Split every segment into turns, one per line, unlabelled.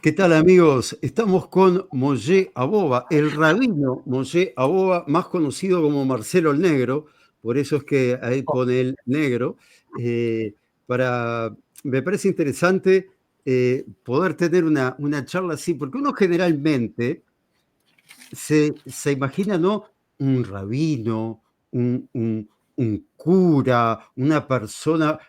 ¿Qué tal, amigos? Estamos con Moshe Aboba, el rabino Moshe Aboba, más conocido como Marcelo el Negro, por eso es que ahí pone el negro. eh, Me parece interesante poder tener una charla así, porque uno generalmente se imagina, ¿no? Un rabino, un cura, una persona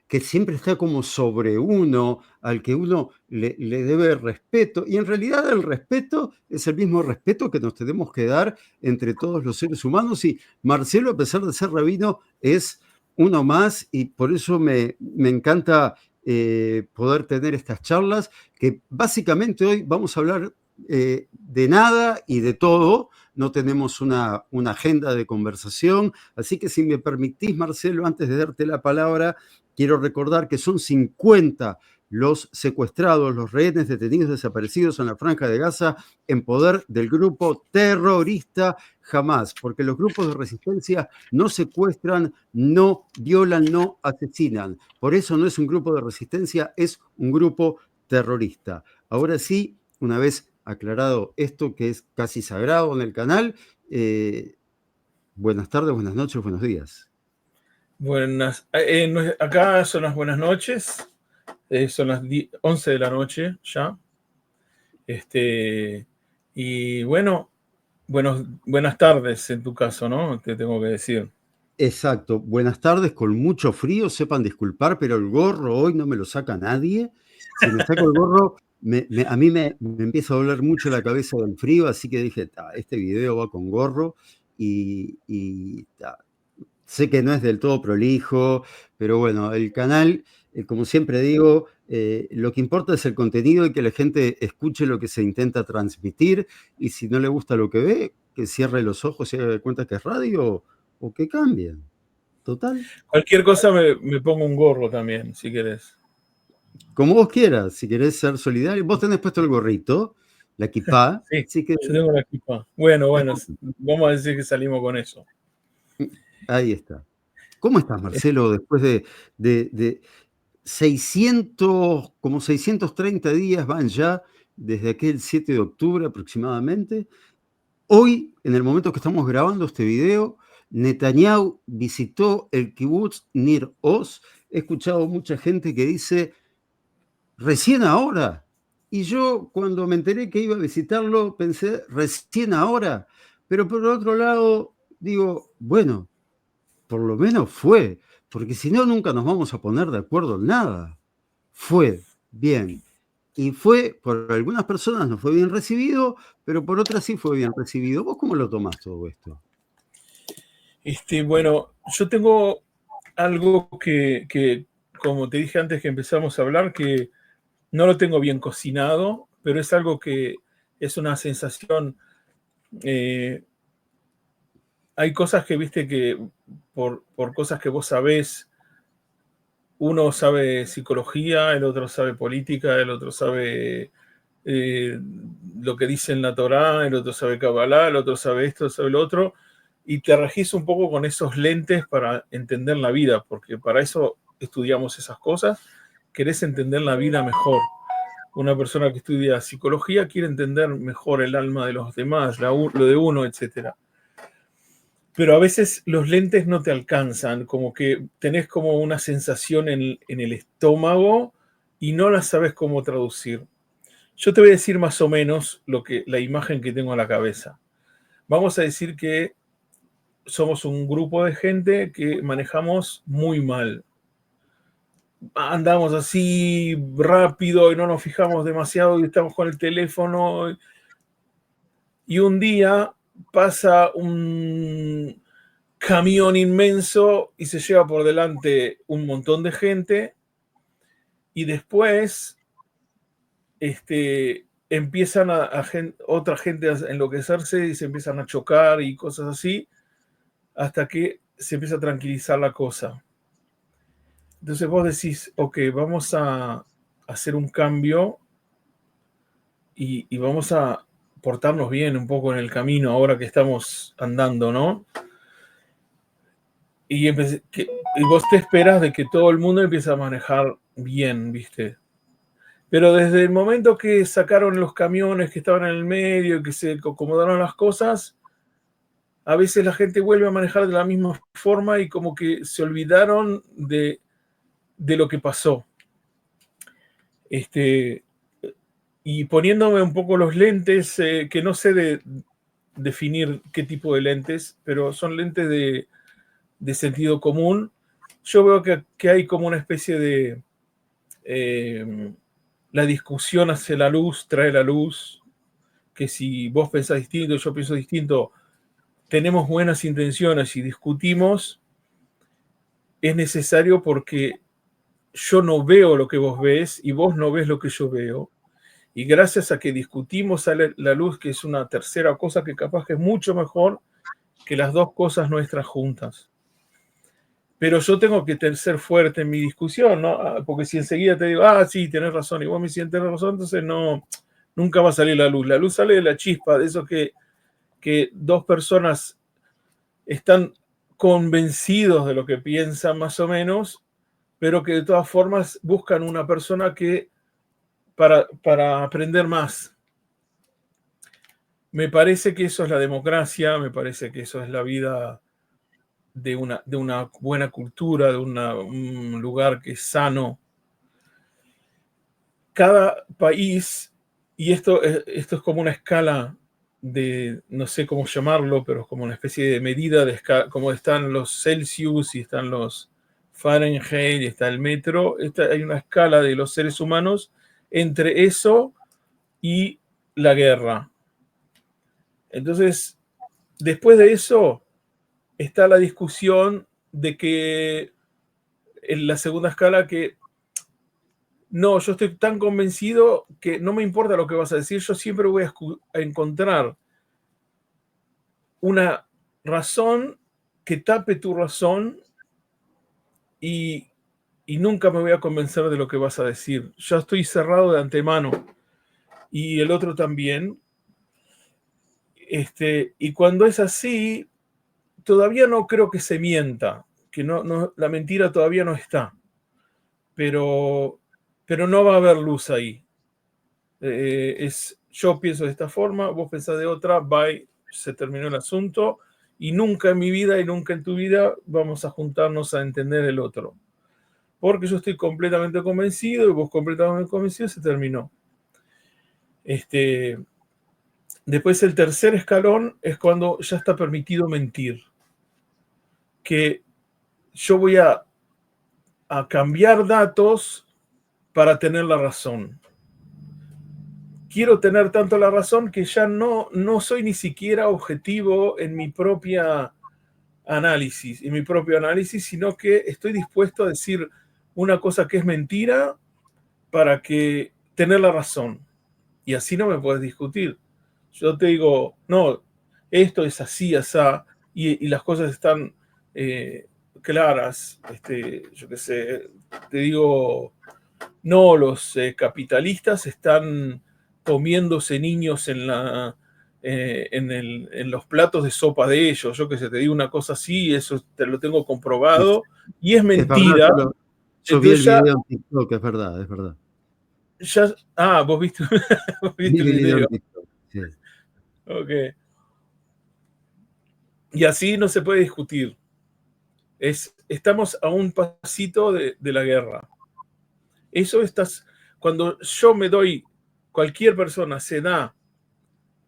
que siempre está como sobre uno, al que uno le debe respeto. Y en realidad el respeto es el mismo respeto que nos tenemos que dar entre todos los seres humanos. Y Marcelo, a pesar de ser rabino, es uno más y por eso me encanta poder tener estas charlas, que básicamente hoy vamos a hablar de nada y de todo. No tenemos una agenda de conversación, así que si me permitís, Marcelo, antes de darte la palabra, quiero recordar que son 50 los secuestrados, los rehenes detenidos desaparecidos en la Franja de Gaza en poder del grupo terrorista Hamas, porque los grupos de resistencia no secuestran, no violan, no asesinan. Por eso no es un grupo de resistencia, es un grupo terrorista. Ahora sí, una vez aclarado esto que es casi sagrado en el canal, buenas tardes, buenas noches, buenos días.
Buenas, acá son las buenas noches, son las 11 de la noche ya. Y bueno, buenas tardes en tu caso, ¿no? Te tengo que decir.
Exacto, buenas tardes, con mucho frío, sepan disculpar, pero el gorro hoy no me lo saca nadie. Si me saco el gorro, a mí me empieza a doler mucho la cabeza del frío, así que dije, este video va con gorro y sé que no es del todo prolijo, pero bueno, el canal, como siempre digo, lo que importa es el contenido y que la gente escuche lo que se intenta transmitir, y si no le gusta lo que ve, que cierre los ojos y haga de cuenta que es radio o que cambien. Total,
Cualquier cosa me pongo un gorro también, si querés.
como vos quieras, si querés ser solidario. Vos tenés puesto el gorrito, la kipá,
Sí,
así que
yo tengo la equipa. Bueno, vamos a decir que salimos con eso.
ahí está. ¿Cómo estás, Marcelo, después de 600, como 630 días van ya desde aquel 7 de octubre aproximadamente? Hoy, en el momento que estamos grabando este video, Netanyahu visitó el kibutz Nir Oz. He escuchado mucha gente que dice, recién ahora. Y yo, cuando me enteré que iba a visitarlo, pensé, recién ahora. Pero por otro lado, digo, bueno, por lo menos fue, porque si no, nunca nos vamos a poner de acuerdo en nada. Fue bien. Y fue, por algunas personas no fue bien recibido, pero por otras sí fue bien recibido. ¿Vos cómo lo tomás todo esto?
Bueno, yo tengo algo que, como te dije antes que empezamos a hablar, que no lo tengo bien cocinado, pero es algo que es una sensación. eh, Hay cosas que viste que por cosas que vos sabés, uno sabe psicología, el otro sabe política, el otro sabe eh, lo que dice en la Torá, el otro sabe Kabbalah, el otro sabe esto, sabe lo otro, y te regís un poco con esos lentes para entender la vida, porque para eso estudiamos esas cosas, querés entender la vida mejor. Una persona que estudia psicología quiere entender mejor el alma de los demás, lo de uno, etcétera. Pero a veces los lentes no te alcanzan, como que tenés como una sensación en el estómago y no la sabes cómo traducir. Yo te voy a decir más o menos la imagen que tengo en la cabeza. Vamos a decir que somos un grupo de gente que manejamos muy mal. Andamos así rápido y no nos fijamos demasiado y estamos con el teléfono. Y un día pasa un camión inmenso y se lleva por delante un montón de gente y después empiezan otra gente a enloquecerse y se empiezan a chocar y cosas así hasta que se empieza a tranquilizar la cosa. Entonces vos decís, ok, vamos a hacer un cambio y vamos a portarnos bien un poco en el camino ahora que estamos andando, ¿no? Y vos te esperas de que todo el mundo empiece a manejar bien, ¿viste? Pero desde el momento que sacaron los camiones que estaban en el medio, que se acomodaron las cosas, a veces la gente vuelve a manejar de la misma forma y como que se olvidaron de lo que pasó. Y poniéndome un poco los lentes, que no sé definir qué tipo de lentes, pero son lentes de sentido común, yo veo que hay como una especie de... la discusión hacia la luz trae la luz, que si vos pensás distinto, yo pienso distinto, tenemos buenas intenciones y discutimos, es necesario porque yo no veo lo que vos ves y vos no ves lo que yo veo. Y gracias a que discutimos sale la luz, que es una tercera cosa que capaz que es mucho mejor que las dos cosas nuestras juntas. Pero yo tengo que ser fuerte en mi discusión, ¿no? Porque si enseguida te digo, sí, tenés razón, y vos me sientes razón, entonces no, nunca va a salir la luz. La luz sale de la chispa, de eso que dos personas están convencidos de lo que piensan más o menos, pero que de todas formas buscan una persona que para aprender más. Me parece que eso es la democracia, me parece que eso es la vida de una buena cultura, de un lugar que es sano. Cada país, y esto es como una escala de, no sé cómo llamarlo, pero es como una especie de medida de escala, como están los Celsius y están los Fahrenheit y está el metro, hay una escala de los seres humanos entre eso y la guerra. Entonces, después de eso está la discusión de que en la segunda escala que no, yo estoy tan convencido que no me importa lo que vas a decir, yo siempre voy a encontrar una razón que tape tu razón y, y nunca me voy a convencer de lo que vas a decir. Ya estoy cerrado de antemano y el otro también. Y cuando es así, todavía no creo que se mienta, que la mentira todavía no está, pero no va a haber luz ahí. Yo pienso de esta forma, vos pensás de otra, bye, se terminó el asunto y nunca en mi vida y nunca en tu vida vamos a juntarnos a entender el otro. Porque yo estoy completamente convencido y vos completamente convencido, se terminó. Después el tercer escalón es cuando ya está permitido mentir. Que yo voy a cambiar datos para tener la razón. Quiero tener tanto la razón que ya no soy ni siquiera objetivo en mi propio análisis, sino que estoy dispuesto a decir una cosa que es mentira para que tener la razón. Y así no me puedes discutir. Yo te digo, no, esto es así, asá, y las cosas están claras. Yo qué sé, te digo, no, los capitalistas están comiéndose niños en los platos de sopa de ellos. Yo que sé, te digo una cosa así, eso te lo tengo comprobado, y es
Es verdad,
mentira.
yo vi el
Entonces
video en TikTok, es verdad, es verdad.
vos viste, vos
Vi
viste el
el video en
video.
TikTok, sí.
Ok. Y así no se puede discutir. Estamos a un pasito de la guerra. Cuando yo me doy, cualquier persona se da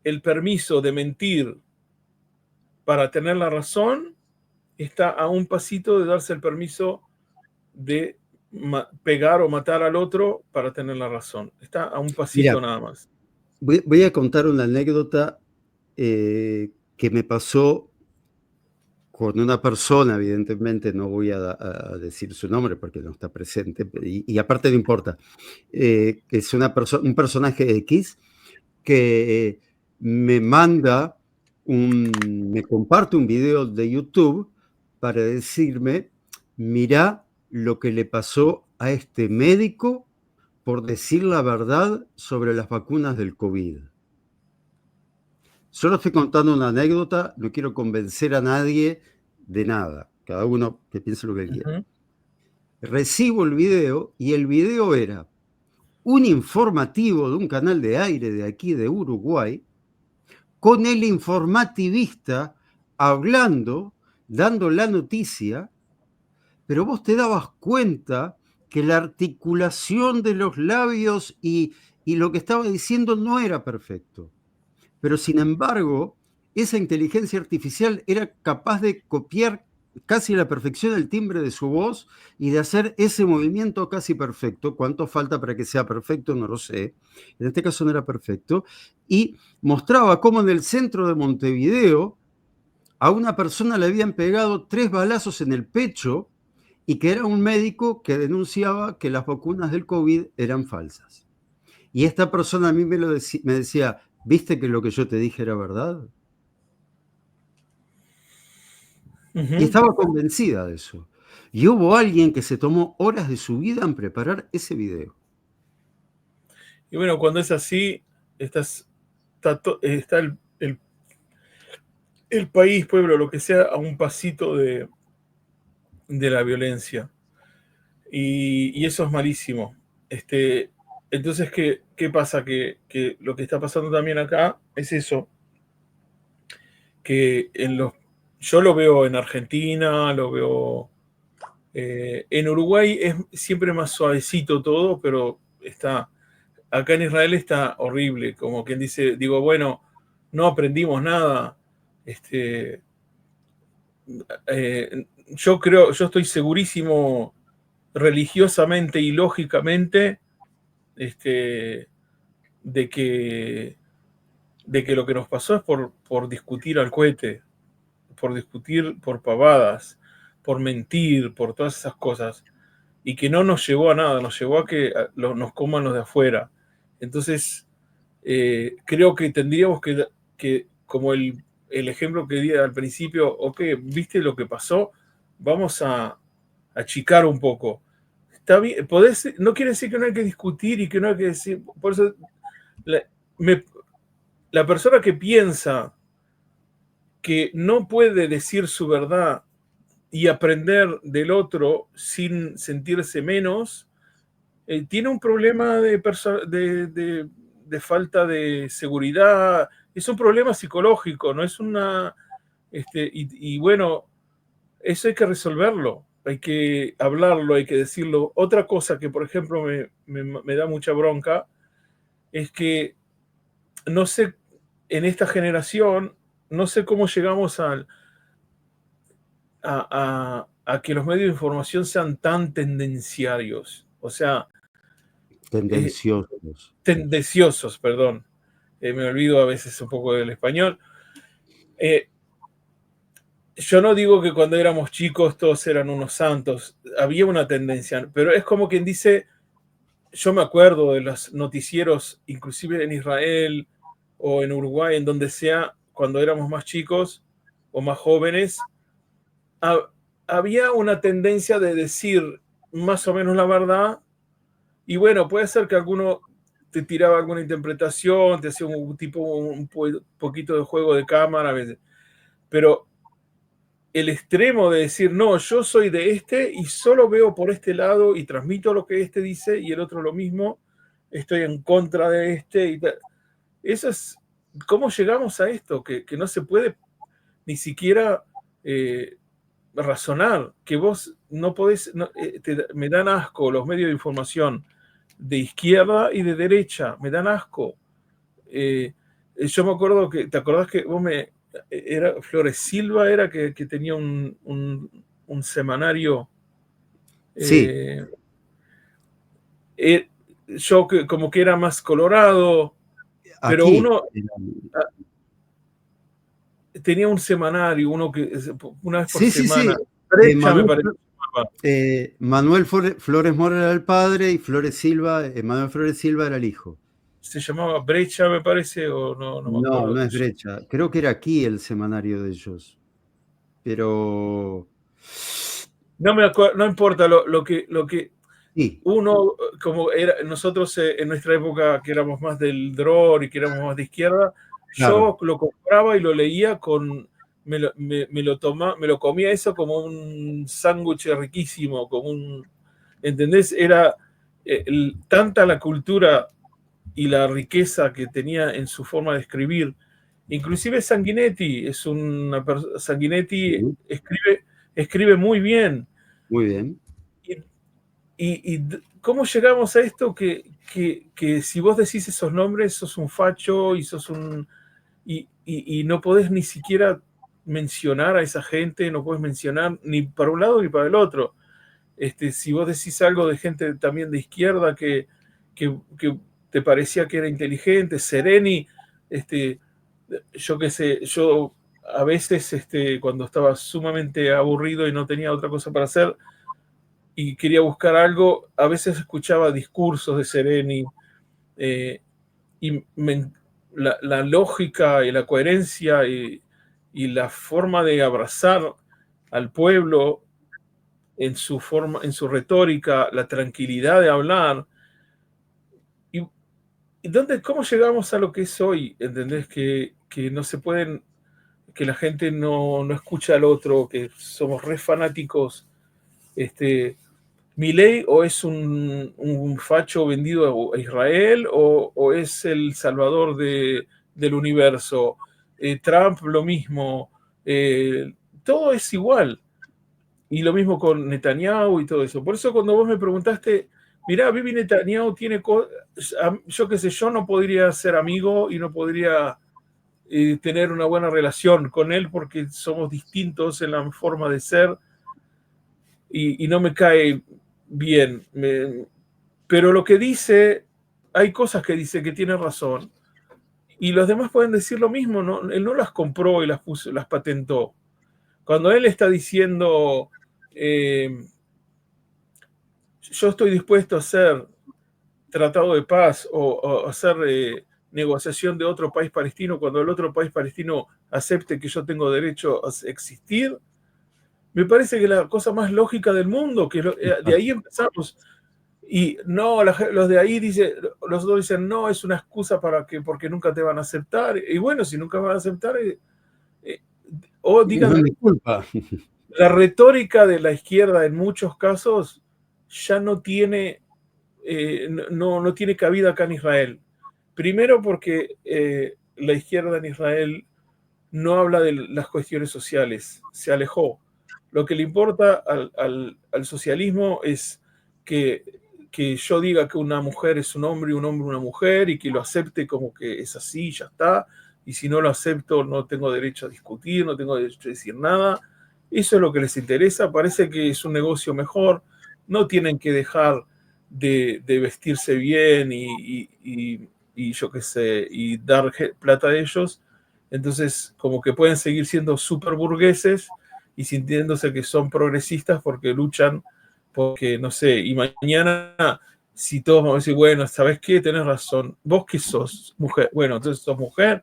el permiso de mentir para tener la razón, está a un pasito de darse el permiso de pegar o matar al otro para tener la razón. Está a un
Mira,
pasito nada más.
voy a contar una anécdota que me pasó con una persona, evidentemente no voy a decir su nombre porque no está presente, y aparte no importa. Es un personaje X que me comparte un video de YouTube para decirme, mirá lo que le pasó a este médico por decir la verdad sobre las vacunas del COVID. Solo estoy contando una anécdota, no quiero convencer a nadie de nada, cada uno que piense lo que quiera.
Uh-huh.
Recibo el video y el video era un informativo de un canal de aire de aquí de Uruguay, con el informativista hablando, dando la noticia, pero vos te dabas cuenta que la articulación de los labios y lo que estaba diciendo no era perfecto. Pero sin embargo, esa inteligencia artificial era capaz de copiar casi a la perfección el timbre de su voz y de hacer ese movimiento casi perfecto. ¿Cuánto falta para que sea perfecto? No lo sé. En este caso no era perfecto. Y mostraba cómo en el centro de Montevideo a una persona le habían pegado 3 balazos en el pecho y que era un médico que denunciaba que las vacunas del COVID eran falsas. Y esta persona a mí me decía, ¿viste que lo que yo te dije era verdad? Y estaba convencida de eso. Y hubo alguien que se tomó horas de su vida en preparar ese video.
Y bueno, cuando es así, está el país, pueblo, lo que sea, a un pasito de la violencia. Y eso es malísimo. Entonces, ¿qué pasa? Que lo que está pasando también acá es eso, que yo lo veo en Argentina, lo veo en Uruguay, es siempre más suavecito todo, pero acá en Israel está horrible, como quien dice, digo, bueno, no aprendimos nada. Yo estoy segurísimo religiosamente y lógicamente de que lo que nos pasó es por discutir al cohete, por discutir por pavadas, por mentir, por todas esas cosas, y que no nos llevó a nada, nos llevó a que nos coman los de afuera. Entonces, creo que tendríamos que como el ejemplo que di al principio, ok, ¿viste lo que pasó? Vamos a achicar un poco. Está bien, no quiere decir que no hay que discutir y que no hay que decir, por eso la persona que piensa que no puede decir su verdad y aprender del otro sin sentirse menos, tiene un problema de falta de seguridad, es un problema psicológico, no es una... y bueno, eso hay que resolverlo, hay que hablarlo, hay que decirlo. Otra cosa que, por ejemplo, me da mucha bronca es que no sé, en esta generación, no sé cómo llegamos a que los medios de información sean tan tendenciarios, o sea,
Tendenciosos.
tendenciosos, perdón. Me olvido a veces un poco del español. Yo no digo que cuando éramos chicos todos eran unos santos, había una tendencia, pero es como quien dice, yo me acuerdo de los noticieros, inclusive en Israel o en Uruguay, en donde sea, cuando éramos más chicos o más jóvenes, había una tendencia de decir más o menos la verdad, y bueno, puede ser que alguno te tiraba alguna interpretación, te hacía un poquito de juego de cámara a veces, pero el extremo de decir, no, yo soy de y solo veo por este lado y transmito lo que este dice y el otro lo mismo, estoy en contra de y tal. Eso es, ¿cómo llegamos a esto? Que no se puede ni siquiera razonar, que vos no podés, me dan asco los medios de información de izquierda y de derecha, me dan asco. Yo me acuerdo que, ¿te acordás que era Flores Silva, era que tenía un semanario?
Sí.
Yo como que era más colorado, pero
Aquí.
uno tenía un semanario, uno que una vez por
Sí, sí, sí.
semana. Brecha, me parece.
Manuel Flores Mora era el padre y Manuel Flores Silva era el hijo.
Se llamaba Brecha, me parece, o no me
No,
acuerdo.
no es Brecha. Creo que era aquí el semanario de ellos. Pero
No me acuerdo, no importa lo que
sí,
uno, como era nosotros en nuestra época que éramos más del DROR y que éramos más de izquierda,
claro.
yo lo compraba y lo leía me lo comía eso como un sándwich riquísimo, ¿entendés? tanta la cultura y la riqueza que tenía en su forma de escribir. Inclusive Sanguinetti Sanguinetti
Sí,
escribe muy bien.
muy bien.
¿Cómo llegamos a esto que si vos decís esos nombres sos un facho y no podés ni siquiera mencionar a esa gente, no podés mencionar ni para un lado ni para el otro? Si vos decís algo de gente también de izquierda que te parecía que era inteligente, Sereni, yo qué sé, yo a veces cuando estaba sumamente aburrido y no tenía otra cosa para hacer y quería buscar algo, a veces escuchaba discursos de Sereni eh, y la lógica y la coherencia y la forma de abrazar al pueblo en su forma, en su retórica, la tranquilidad de hablar. ¿Y, cómo llegamos a lo que es hoy? ¿Entendés? Que no se pueden, que la gente no escucha al otro, que somos re fanáticos. ¿Milei o es un facho vendido a Israel o es el salvador del universo? Trump lo mismo. Todo es igual. Y lo mismo con Netanyahu y todo eso. Por eso cuando vos me preguntaste, mirá, Bibi Netanyahu tiene yo qué sé, yo no podría ser amigo y no podría tener una buena relación con él porque somos distintos en la forma de ser y no me cae bien. Pero lo que dice, hay cosas que dice que tiene razón y los demás pueden decir lo mismo, ¿no? Él no las compró y las puso, las patentó. Cuando él está diciendo... yo estoy dispuesto a hacer tratado de paz o hacer negociación de otro país palestino cuando el otro país palestino acepte que yo tengo derecho a existir, me parece que es la cosa más lógica del mundo, que de ahí empezamos. Y no, los de ahí los otros dicen, no, es una excusa porque nunca te van a aceptar. Y bueno, si nunca van a aceptar, o digan,
No es mi culpa.
la retórica de la izquierda en muchos casos ya no tiene no tiene cabida acá en Israel. Primero porque la izquierda en Israel no habla de las cuestiones sociales, se alejó. Lo que le importa al socialismo es que yo diga que una mujer es un hombre y un hombre una mujer y que lo acepte como que es así, ya está. Y si no lo acepto, no tengo derecho a discutir, no tengo derecho a decir nada. Eso es lo que les interesa. Parece que es un negocio mejor. No tienen que dejar de vestirse bien y yo qué sé, y dar plata a ellos. Entonces, como que pueden seguir siendo súper burgueses y sintiéndose que son progresistas porque luchan, porque no sé, y mañana, si todos vamos a decir, bueno, ¿sabes qué? Tenés razón, vos que sos mujer, bueno, entonces sos mujer,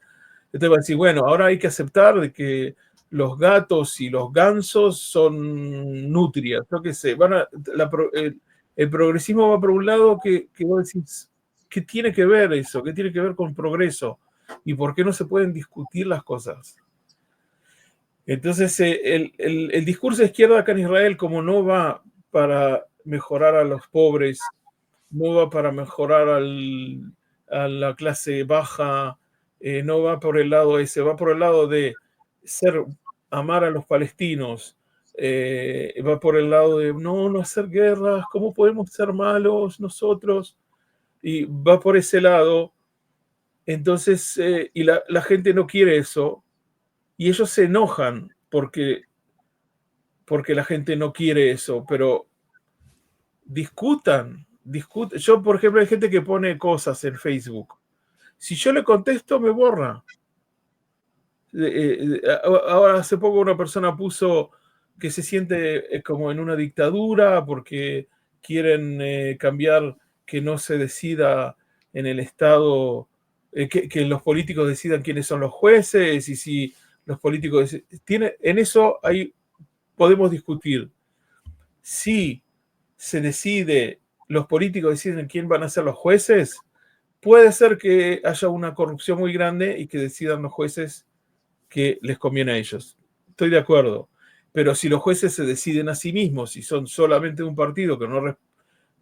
entonces va a decir, bueno, ahora hay que aceptar de que los gatos y los gansos son nutrias, yo qué sé, el progresismo va por un lado que vos decís, ¿qué tiene que ver eso? ¿Qué tiene que ver con progreso? ¿Y por qué no se pueden discutir las cosas? Entonces, el discurso de izquierda acá en Israel, como no va para mejorar a los pobres, no va para mejorar a la clase baja, no va por el lado ese, va por el lado de amar a los palestinos, va por el lado de no hacer guerras, ¿cómo podemos ser malos nosotros? Y va por ese lado. Entonces, y la gente no quiere eso, y ellos se enojan porque la gente no quiere eso, pero discutan. Yo, por ejemplo, hay gente que pone cosas en Facebook. Si yo le contesto, me borra. Ahora, hace poco una persona puso que se siente como en una dictadura porque quieren cambiar que no se decida en el Estado, que los políticos decidan quiénes son los jueces y si los políticos en eso ahí podemos discutir. Si se decide, los políticos deciden quién van a ser los jueces, puede ser que haya una corrupción muy grande y que decidan los jueces que les conviene a ellos. Estoy de acuerdo. Pero si los jueces se deciden a sí mismos y son solamente un partido que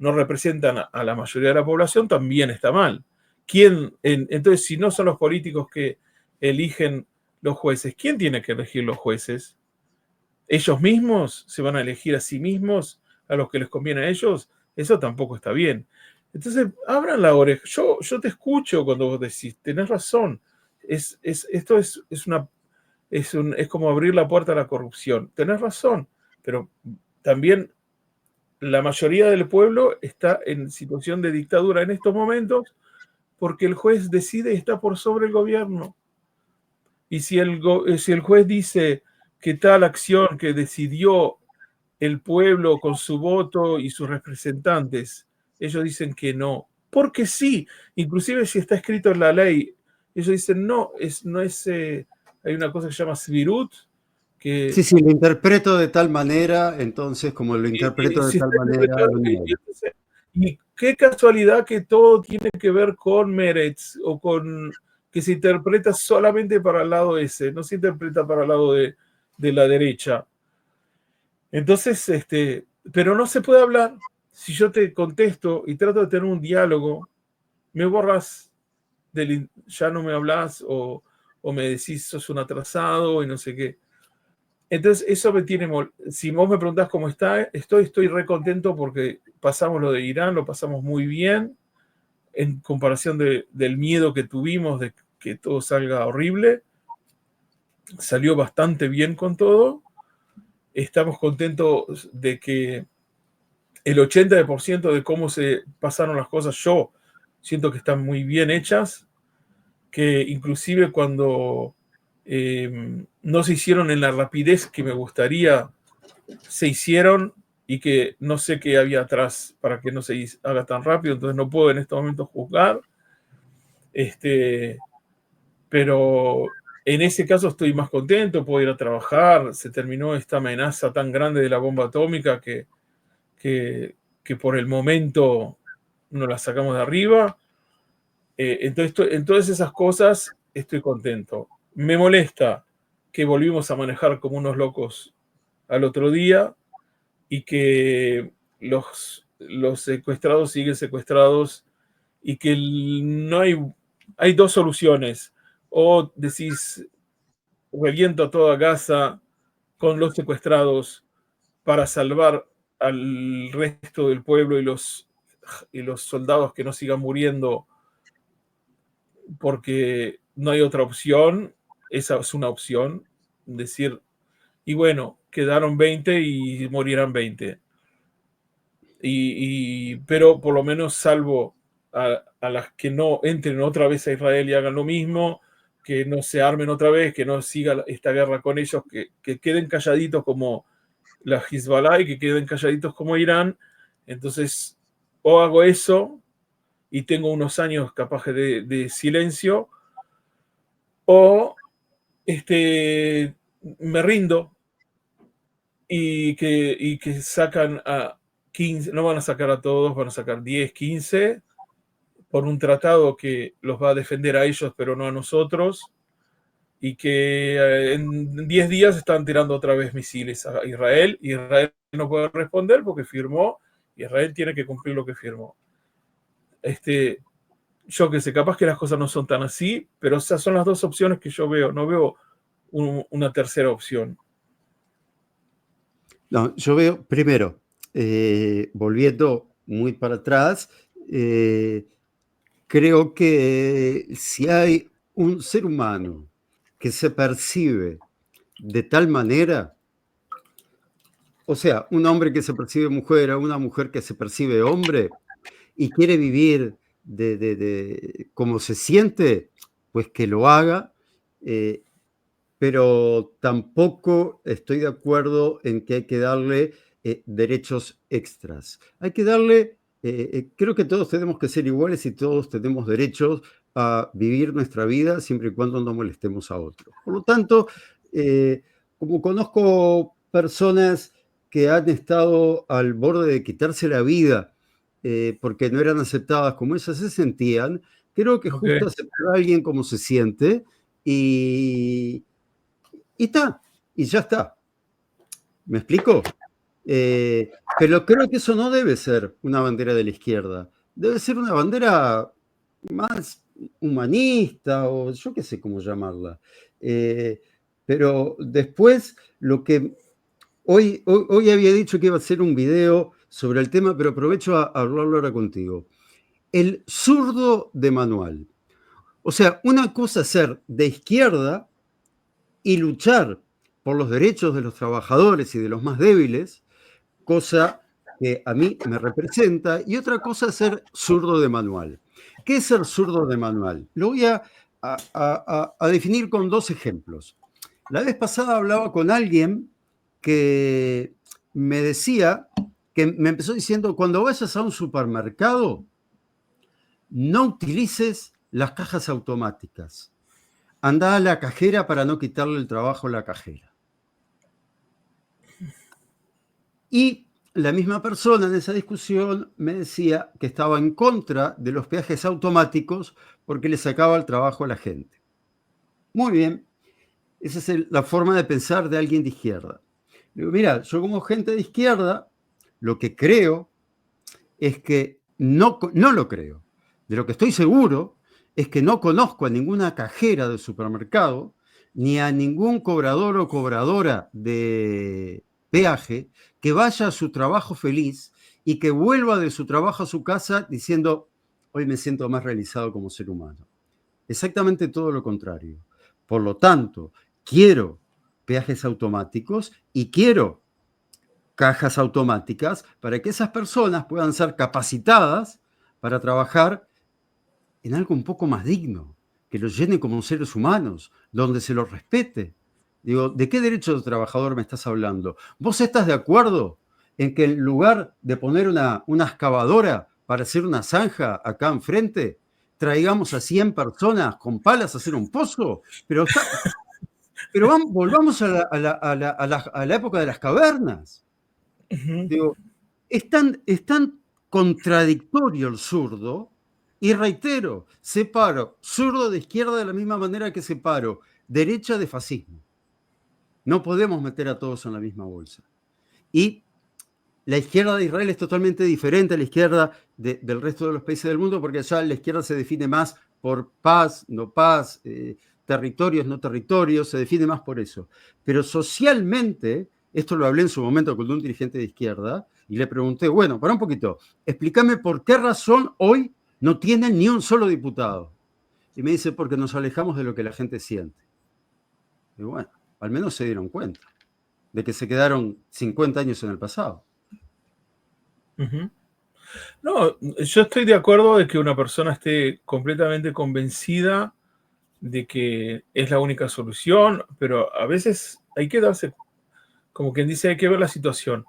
no representan a la mayoría de la población, también está mal. Entonces, si no son los políticos que eligen los jueces, ¿quién tiene que elegir los jueces? ¿Ellos mismos se van a elegir a sí mismos, a los que les conviene a ellos? Eso tampoco está bien. Entonces, abran la oreja. Yo te escucho cuando vos decís, tenés razón. Esto es como abrir la puerta a la corrupción. Tenés razón, pero también la mayoría del pueblo está en situación de dictadura en estos momentos porque el juez decide y está por sobre el gobierno. Y si el juez dice que tal acción que decidió el pueblo con su voto y sus representantes, ellos dicen que no, porque sí, inclusive si está escrito en la ley, ellos dicen no, hay una cosa que se llama svirut, que
Sí, lo interpreto de tal manera, entonces como lo interpreto de
si
tal
está
manera,
interpretado,
lo niego.
y qué casualidad que todo tiene que ver con Meretz o con que se interpreta solamente para el lado ese, no se interpreta para el lado de la derecha. Entonces, pero no se puede hablar. Si yo te contesto y trato de tener un diálogo, me borras, ya no me hablas o me decís sos un atrasado y no sé qué. Entonces, eso me tiene. Si vos me preguntás cómo estoy re contento porque pasamos lo de Irán, lo pasamos muy bien en comparación del miedo que tuvimos de que todo salga horrible. Salió bastante bien con todo. Estamos contentos de que el 80% de cómo se pasaron las cosas, yo siento que están muy bien hechas, que inclusive cuando no se hicieron en la rapidez que me gustaría, se hicieron y que no sé qué había atrás para que no se haga tan rápido, entonces no puedo en este momento juzgar, pero en ese caso estoy más contento, puedo ir a trabajar, se terminó esta amenaza tan grande de la bomba atómica que por el momento nos la sacamos de arriba. Entonces, en todas esas cosas estoy contento. Me molesta que volvimos a manejar como unos locos al otro día y que los secuestrados siguen secuestrados y que no hay dos soluciones. O decís, reviento a toda Gaza con los secuestrados para salvar al resto del pueblo y los soldados que no sigan muriendo porque no hay otra opción. Esa es una opción, decir, y bueno, quedaron 20 y morirán 20. Pero por lo menos salvo a las que no entren otra vez a Israel y hagan lo mismo, que no se armen otra vez, que no siga esta guerra con ellos, que queden calladitos como la Hezbollah y que queden calladitos como Irán. Entonces, o hago eso y tengo unos años capaz de silencio, o me rindo y que sacan a 15, no van a sacar a todos, van a sacar 10, 15, por un tratado que los va a defender a ellos, pero no a nosotros, y que en 10 días están tirando otra vez misiles a Israel. Israel no puede responder porque firmó, y Israel tiene que cumplir lo que firmó. Yo que sé, capaz que las cosas no son tan así, pero esas son las dos opciones que yo veo, no veo una tercera opción.
No, yo veo, primero, volviendo muy para atrás, creo que si hay un ser humano que se percibe de tal manera, o sea, un hombre que se percibe mujer o una mujer que se percibe hombre y quiere vivir como se siente, pues que lo haga, pero tampoco estoy de acuerdo en que hay que darle derechos extras. Hay que darle, creo que todos tenemos que ser iguales y todos tenemos derechos a vivir nuestra vida siempre y cuando no molestemos a otros. Por lo tanto, como conozco personas que han estado al borde de quitarse la vida porque no eran aceptadas como ellas se sentían, creo que es
Okay.
justo aceptar a alguien como se siente y está, y ya está. ¿Me explico? Pero creo que eso no debe ser una bandera de la izquierda. Debe ser una bandera más humanista o yo qué sé cómo llamarla. Pero después, lo que hoy había dicho que iba a hacer un video sobre el tema, pero aprovecho a hablarlo ahora contigo. El zurdo de manual. O sea, una cosa es ser de izquierda y luchar por los derechos de los trabajadores y de los más débiles, cosa que a mí me representa, y otra cosa es ser zurdo de manual. ¿Qué es ser zurdo de manual? Lo voy a definir con dos ejemplos. La vez pasada hablaba con alguien que me decía, que me empezó diciendo, cuando vayas a un supermercado, no utilices las cajas automáticas. Anda a la cajera para no quitarle el trabajo a la cajera. Y la misma persona en esa discusión me decía que estaba en contra de los peajes automáticos porque le sacaba el trabajo a la gente. Muy bien, esa es la forma de pensar de alguien de izquierda. Le digo, mira, yo como gente de izquierda, lo que creo es que no lo creo. De lo que estoy seguro es que no conozco a ninguna cajera de supermercado ni a ningún cobrador o cobradora de peaje que vaya a su trabajo feliz y que vuelva de su trabajo a su casa diciendo, hoy me siento más realizado como ser humano. Exactamente todo lo contrario. Por lo tanto, quiero peajes automáticos y quiero cajas automáticas para que esas personas puedan ser capacitadas para trabajar en algo un poco más digno, que los llene como seres humanos, donde se los respete. Digo, ¿de qué derecho de trabajador me estás hablando? ¿Vos estás de acuerdo en que en lugar de poner una excavadora para hacer una zanja acá enfrente, traigamos a 100 personas con palas a hacer un pozo? Pero volvamos a la época de las cavernas. Digo, es tan contradictorio el zurdo, y reitero, separo zurdo de izquierda de la misma manera que separo derecha de fascismo. No podemos meter a todos en la misma bolsa. Y la izquierda de Israel es totalmente diferente a la izquierda del resto de los países del mundo, porque allá la izquierda se define más por paz, no paz, territorios, no territorios, se define más por eso. Pero socialmente, esto lo hablé en su momento con un dirigente de izquierda, y le pregunté, bueno, para un poquito, explícame por qué razón hoy no tienen ni un solo diputado. Y me dice, porque nos alejamos de lo que la gente siente. Y bueno, al menos se dieron cuenta de que se quedaron 50 años en el pasado.
No, yo estoy de acuerdo de que una persona esté completamente convencida de que es la única solución, pero a veces hay que darse, como quien dice, hay que ver la situación.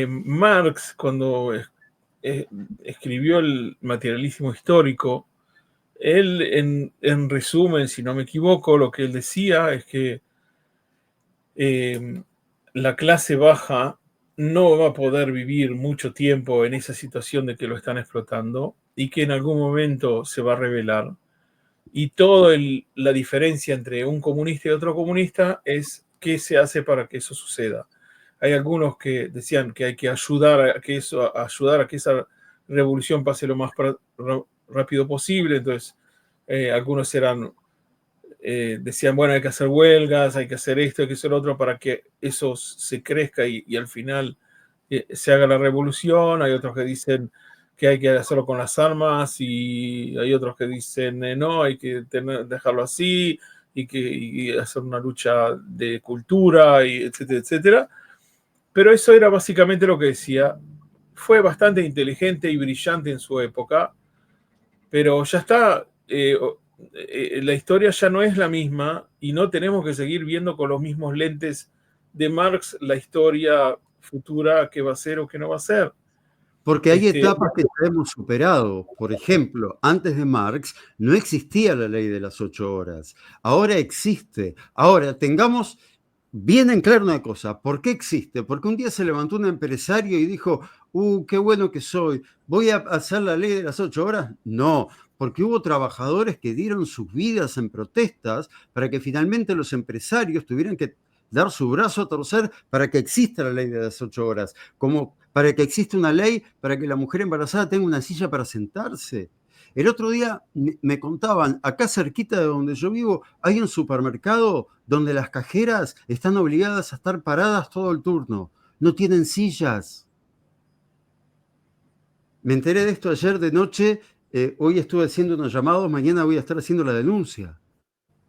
Marx, cuando escribió el materialismo histórico, él, en resumen, si no me equivoco, lo que él decía es que la clase baja no va a poder vivir mucho tiempo en esa situación de que lo están explotando y que en algún momento se va a revelar. Y toda la diferencia entre un comunista y otro comunista es qué se hace para que eso suceda. Hay algunos que decían que hay que ayudar a que esa revolución pase lo más rápido posible. Entonces, algunos decían, bueno, hay que hacer huelgas, hay que hacer esto, hay que hacer lo otro para que eso se crezca y al final se haga la revolución. Hay otros que dicen que hay que hacerlo con las armas y hay otros que dicen no, hay que dejarlo así y hacer una lucha de cultura, y etcétera, etcétera. Pero eso era básicamente lo que decía. Fue bastante inteligente y brillante en su época, pero ya está, la historia ya no es la misma y no tenemos que seguir viendo con los mismos lentes de Marx la historia futura que va a ser o que no va a ser.
Porque hay etapas que ya hemos superado. Por ejemplo, antes de Marx no existía la ley de las 8 horas. Ahora existe. Ahora, tengamos bien en claro una cosa. ¿Por qué existe? Porque un día se levantó un empresario y dijo, qué bueno que soy, ¿voy a hacer la ley de las 8 horas? No, porque hubo trabajadores que dieron sus vidas en protestas para que finalmente los empresarios tuvieran que dar su brazo a torcer para que exista la ley de las 8 horas, como para que exista una ley para que la mujer embarazada tenga una silla para sentarse. El otro día me contaban, acá cerquita de donde yo vivo, hay un supermercado donde las cajeras están obligadas a estar paradas todo el turno. No tienen sillas. Me enteré de esto ayer de noche, hoy estuve haciendo unos llamados, mañana voy a estar haciendo la denuncia.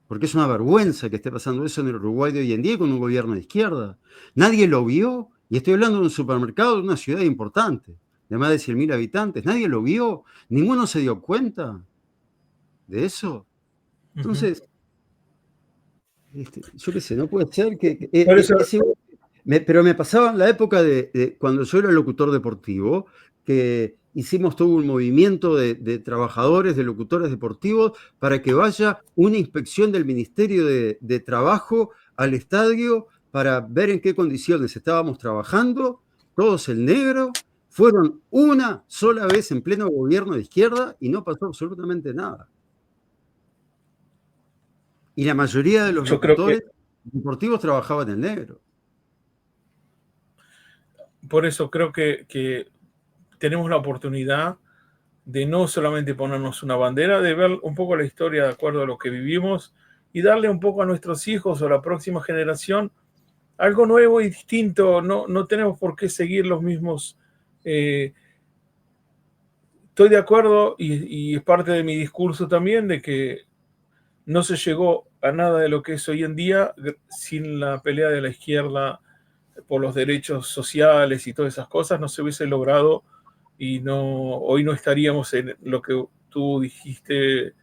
Porque es una vergüenza que esté pasando eso en el Uruguay de hoy en día con un gobierno de izquierda. Nadie lo vio, y estoy hablando de un supermercado de una ciudad importante, de más de 100.000 habitantes. Nadie lo vio, ninguno se dio cuenta de eso. Entonces, yo qué sé, no puede ser que
Por eso,
pero me pasaba en la época de cuando yo era locutor deportivo, que hicimos todo un movimiento de trabajadores, de locutores deportivos, para que vaya una inspección del Ministerio de Trabajo al estadio para ver en qué condiciones estábamos trabajando, todos en negro. Fueron una sola vez en pleno gobierno de izquierda y no pasó absolutamente nada. Y la mayoría de los
yo creo que
locutores deportivos trabajaban en negro.
por eso creo que tenemos la oportunidad de no solamente ponernos una bandera, de ver un poco la historia de acuerdo a lo que vivimos y darle un poco a nuestros hijos o a la próxima generación algo nuevo y distinto. No tenemos por qué seguir los mismos. Estoy de acuerdo y es parte de mi discurso también de que no se llegó a nada de lo que es hoy en día sin la pelea de la izquierda por los derechos sociales y todas esas cosas. No se hubiese logrado y hoy no estaríamos en lo que tú dijiste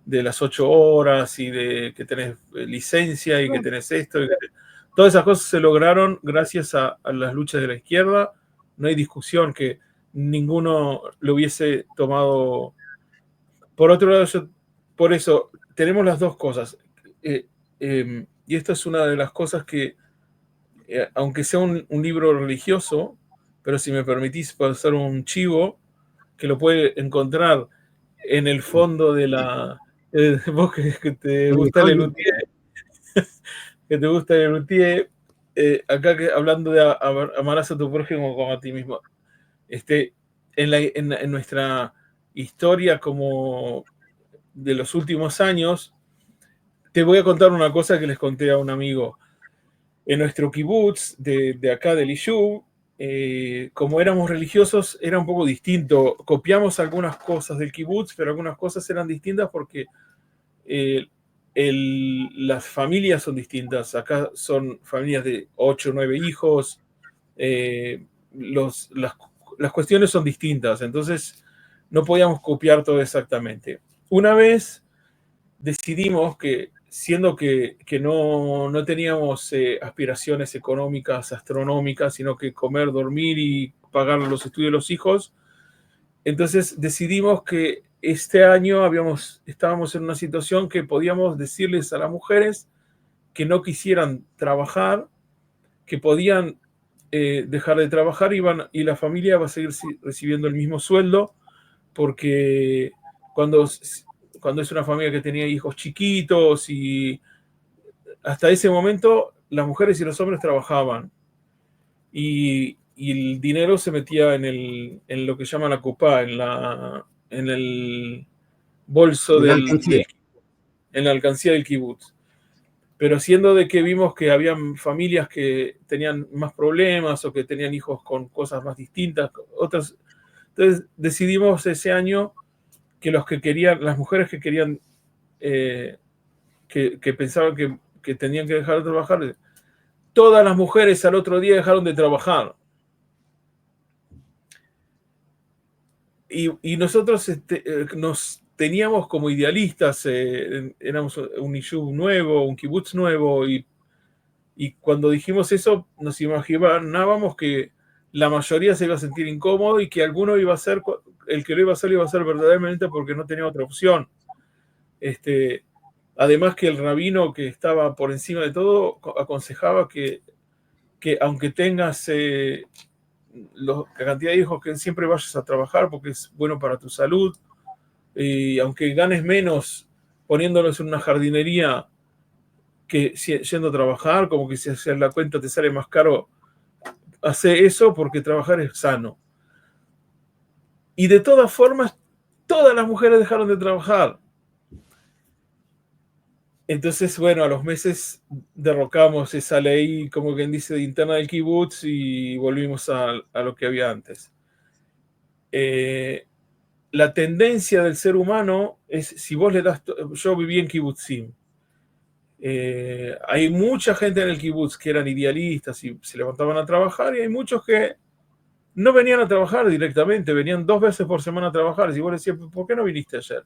de las 8 horas y de que tenés licencia y que tenés esto. Todas esas cosas se lograron gracias a las luchas de la izquierda. No hay discusión que ninguno lo hubiese tomado. Por otro lado, por eso tenemos las dos cosas. Y esta es una de las cosas que, aunque sea un libro religioso, pero si me permitís, puedo hacer un chivo que lo puede encontrar en el fondo de la. Vos que te gusta Lelutier, que te gusta Lelutier, acá hablando de amarás a tu prójimo como a ti mismo. En nuestra historia como de los últimos años, te voy a contar una cosa que les conté a un amigo. En nuestro kibutz de acá del Iyub, como éramos religiosos, era un poco distinto. Copiamos algunas cosas del kibutz, pero algunas cosas eran distintas porque las familias son distintas. Acá son familias de 8 o 9 hijos. Las cuestiones son distintas, entonces no podíamos copiar todo exactamente. Una vez decidimos que, siendo que no teníamos aspiraciones económicas, astronómicas, sino que comer, dormir y pagar los estudios de los hijos, entonces decidimos que este año estábamos en una situación que podíamos decirles a las mujeres que no quisieran trabajar, que podían dejar de trabajar y la familia va a seguir recibiendo el mismo sueldo, porque cuando es una familia que tenía hijos chiquitos y hasta ese momento las mujeres y los hombres trabajaban y el dinero se metía en lo que llama la copa, en el bolso en la alcancía del kibutz. Pero siendo de que vimos que habían familias que tenían más problemas o que tenían hijos con cosas más distintas, otras, entonces decidimos ese año que las mujeres que querían, que pensaban que tenían que dejar de trabajar, todas las mujeres al otro día dejaron de trabajar. Y nosotros nos teníamos como idealistas, éramos un Iyub nuevo, un kibutz nuevo, y cuando dijimos eso, nos imaginábamos que la mayoría se iba a sentir incómodo y que alguno iba a ser, el que lo iba a hacer verdaderamente porque no tenía otra opción. Además que el rabino que estaba por encima de todo aconsejaba que aunque tengas la cantidad de hijos, que siempre vayas a trabajar porque es bueno para tu salud, y aunque ganes menos poniéndolos en una jardinería, que yendo a trabajar, como que si haces la cuenta te sale más caro, hacer eso porque trabajar es sano. Y de todas formas, todas las mujeres dejaron de trabajar. Entonces, bueno, a los meses derrocamos esa ley, como quien dice, de interna del kibutz y volvimos a lo que había antes. La tendencia del ser humano es, si vos le das, yo viví en kibutzim, hay mucha gente en el kibutz que eran idealistas y se levantaban a trabajar, y hay muchos que no venían a trabajar directamente, venían 2 veces por semana a trabajar. Si vos le decías, ¿por qué no viniste ayer?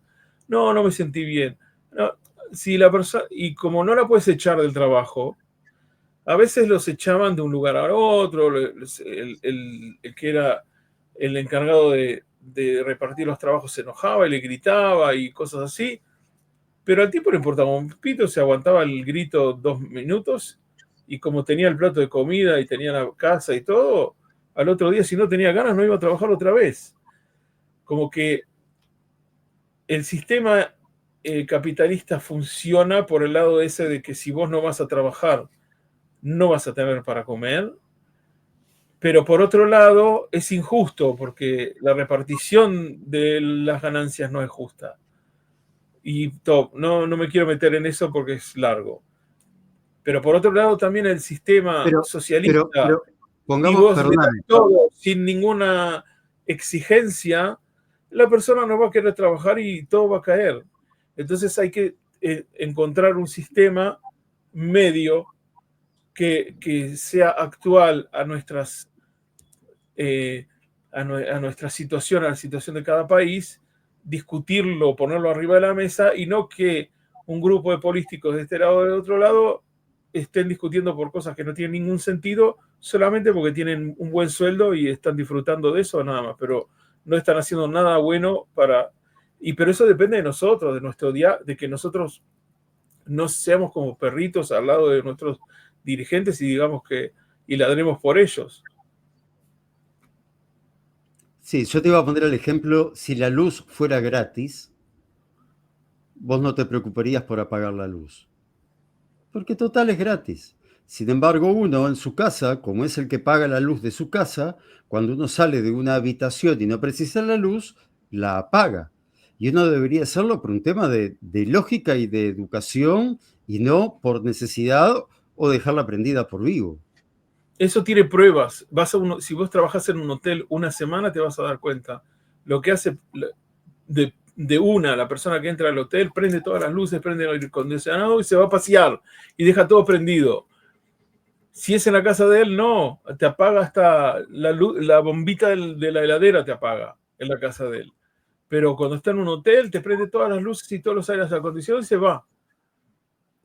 No, no me sentí bien. No, si la persona, y como no la puedes echar del trabajo, a veces los echaban de un lugar a otro, el que era el encargado de repartir los trabajos se enojaba y le gritaba y cosas así, pero al tipo le importaba un pito, se aguantaba el grito 2 minutos, y como tenía el plato de comida y tenía la casa y todo, al otro día, si no tenía ganas, no iba a trabajar otra vez. Como que el sistema capitalista funciona por el lado ese de que si vos no vas a trabajar, no vas a tener para comer, pero por otro lado es injusto porque la repartición de las ganancias no es justa. Y no me quiero meter en eso porque es largo. Pero por otro lado también el sistema socialista,
pero
y
pongamos,
vos le das
perdóname,
todo sin ninguna exigencia, la persona no va a querer trabajar y todo va a caer. Entonces hay que encontrar un sistema medio que sea actual a nuestras a nuestra situación, a la situación de cada país, discutirlo, ponerlo arriba de la mesa, y no que un grupo de políticos de este lado o del otro lado estén discutiendo por cosas que no tienen ningún sentido solamente porque tienen un buen sueldo y están disfrutando de eso nada más, pero no están haciendo nada bueno para... pero eso depende de nosotros, de nuestro día, de que nosotros no seamos como perritos al lado de nuestros dirigentes y digamos que y ladremos por ellos.
Sí, yo te iba a poner el ejemplo, si la luz fuera gratis, vos no te preocuparías por apagar la luz, porque total es gratis. Sin embargo, uno en su casa, como es el que paga la luz de su casa, cuando uno sale de una habitación y no precisa la luz, la apaga. Y uno debería hacerlo por un tema de lógica y de educación, y no por necesidad o dejarla prendida por vivo.
Eso tiene pruebas. Si vos trabajás en un hotel una semana, te vas a dar cuenta. Lo que hace la persona que entra al hotel, prende todas las luces, prende el aire acondicionado y se va a pasear y deja todo prendido. Si es en la casa de él, no. Te apaga hasta la bombita de la heladera, te apaga en la casa de él. Pero cuando está en un hotel, te prende todas las luces y todos los aires acondicionados y se va.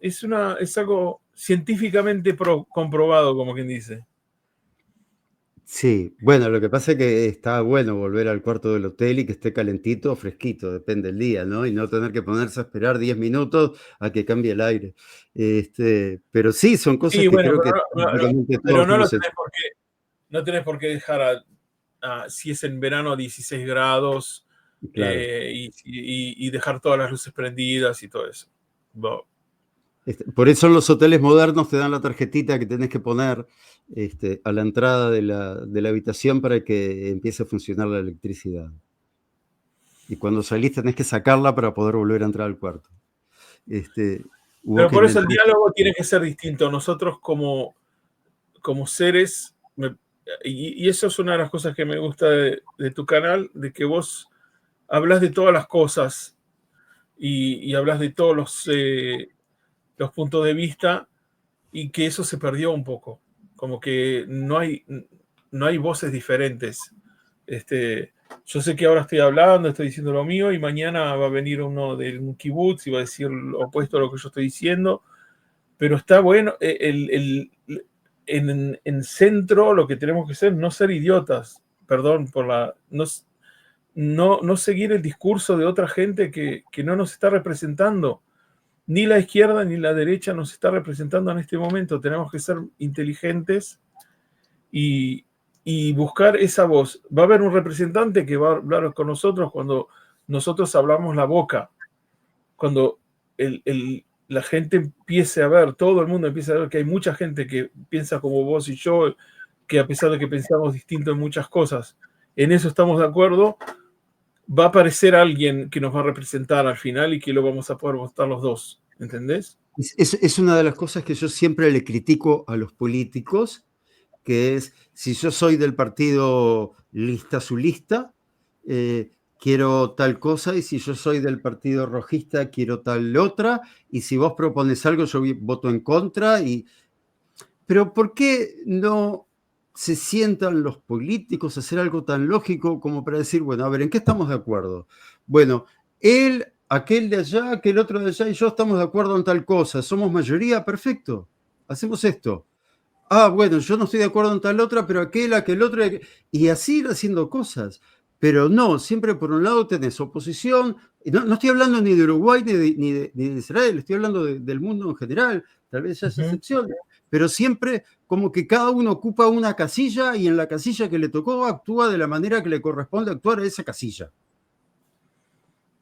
Es algo científicamente comprobado, como quien dice.
Sí, bueno, lo que pasa es que está bueno volver al cuarto del hotel y que esté calentito o fresquito, depende del día, ¿no? Y no tener que ponerse a esperar 10 minutos a que cambie el aire. Pero sí, son cosas
Sí,
que
bueno,
creo que prácticamente
pero
todos
no
hemos hecho.
no tenés por qué dejar si es en verano a 16 grados
Claro.
y dejar todas las luces prendidas y todo eso. Bueno.
Por eso en los hoteles modernos te dan la tarjetita que tenés que poner a la entrada de la habitación para que empiece a funcionar la electricidad. Y cuando salís tenés que sacarla para poder volver a entrar al cuarto. Hubo
Pero
que
por eso el
inventar.
diálogo tiene que ser distinto. Nosotros como seres, y eso es una de las cosas que me gusta de tu canal, de que vos hablas de todas las cosas y hablas de todos los puntos de vista, y que eso se perdió un poco. Como que no hay voces diferentes. Yo sé que ahora estoy hablando, estoy diciendo lo mío, y mañana va a venir uno de un kibutz y va a decir lo opuesto a lo que yo estoy diciendo, pero está bueno. En centro lo que tenemos que ser, no ser idiotas, perdón por no seguir el discurso de otra gente que no nos está representando. Ni la izquierda ni la derecha nos está representando en este momento. Tenemos que ser inteligentes y buscar esa voz. Va a haber un representante que va a hablar con nosotros cuando nosotros hablamos la boca, cuando la gente empiece a ver, todo el mundo empieza a ver que hay mucha gente que piensa como vos y yo, que a pesar de que pensamos distinto en muchas cosas, en eso estamos de acuerdo, va a aparecer alguien que nos va a representar al final y que lo vamos a poder votar los dos, ¿entendés?
Es una de las cosas que yo siempre le critico a los políticos, que es, si yo soy del partido lista azulista, quiero tal cosa, y si yo soy del partido rojista, quiero tal otra, y si vos propones algo, yo voto en contra. Pero ¿por qué no se sientan los políticos a hacer algo tan lógico como para decir, bueno, a ver, ¿en qué estamos de acuerdo? Bueno, él, aquel de allá, aquel otro de allá y yo estamos de acuerdo en tal cosa, somos mayoría, perfecto, hacemos esto. Ah, bueno, yo no estoy de acuerdo en tal otra, pero aquel otro, y así ir haciendo cosas. Pero no, siempre por un lado tenés oposición, no estoy hablando ni de Uruguay ni de Israel, estoy hablando del mundo en general, tal vez haya excepciones, pero siempre como que cada uno ocupa una casilla y en la casilla que le tocó actúa de la manera que le corresponde actuar a esa casilla.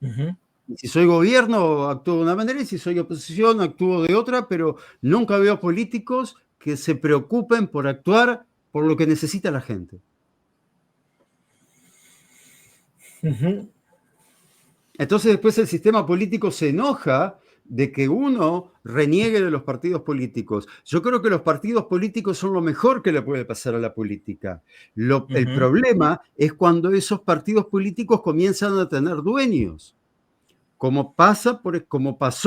Y si soy gobierno, actúo de una manera, y si soy oposición, actúo de otra, pero nunca veo políticos que se preocupen por actuar por lo que necesita la gente. Entonces después el sistema político se enoja de que uno reniegue de los partidos políticos. Yo creo que los partidos políticos son lo mejor que le puede pasar a la política. El problema es cuando esos partidos políticos comienzan a tener dueños. Como pasó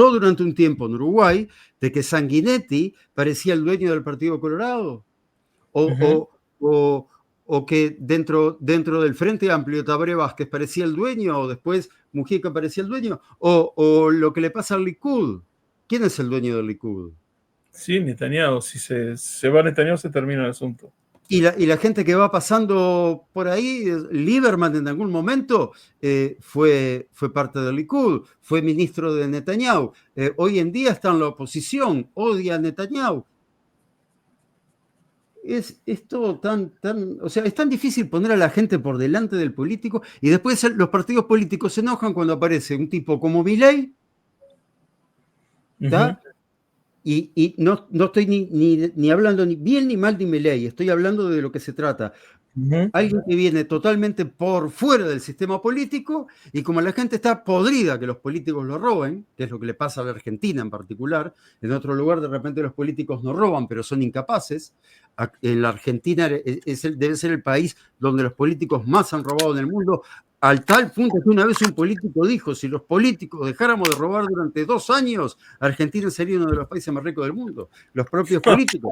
durante un tiempo en Uruguay, de que Sanguinetti parecía el dueño del Partido Colorado. O que dentro del Frente Amplio Tabaré Vázquez parecía el dueño, o después Mujica parecía el dueño, o lo que le pasa al Likud. ¿Quién es el dueño del Likud?
Sí, Netanyahu. Si se va Netanyahu, se termina el asunto.
Y la gente que va pasando por ahí, Lieberman en algún momento fue parte del Likud, fue ministro de Netanyahu. Hoy en día está en la oposición, odia a Netanyahu. Es todo o sea, es tan difícil poner a la gente por delante del político, y después los partidos políticos se enojan cuando aparece un tipo como Milei, ¿está? Y no estoy ni hablando ni bien ni mal de Milei, estoy hablando de lo que se trata. Alguien que viene totalmente por fuera del sistema político, y como la gente está podrida que los políticos lo roben, que es lo que le pasa a la Argentina en particular, en otro lugar de repente los políticos no roban, pero son incapaces. En la Argentina debe ser el país donde los políticos más han robado en el mundo, al tal punto que una vez un político dijo, si los políticos dejáramos de robar durante 2 años, Argentina sería uno de los países más ricos del mundo. Los propios políticos.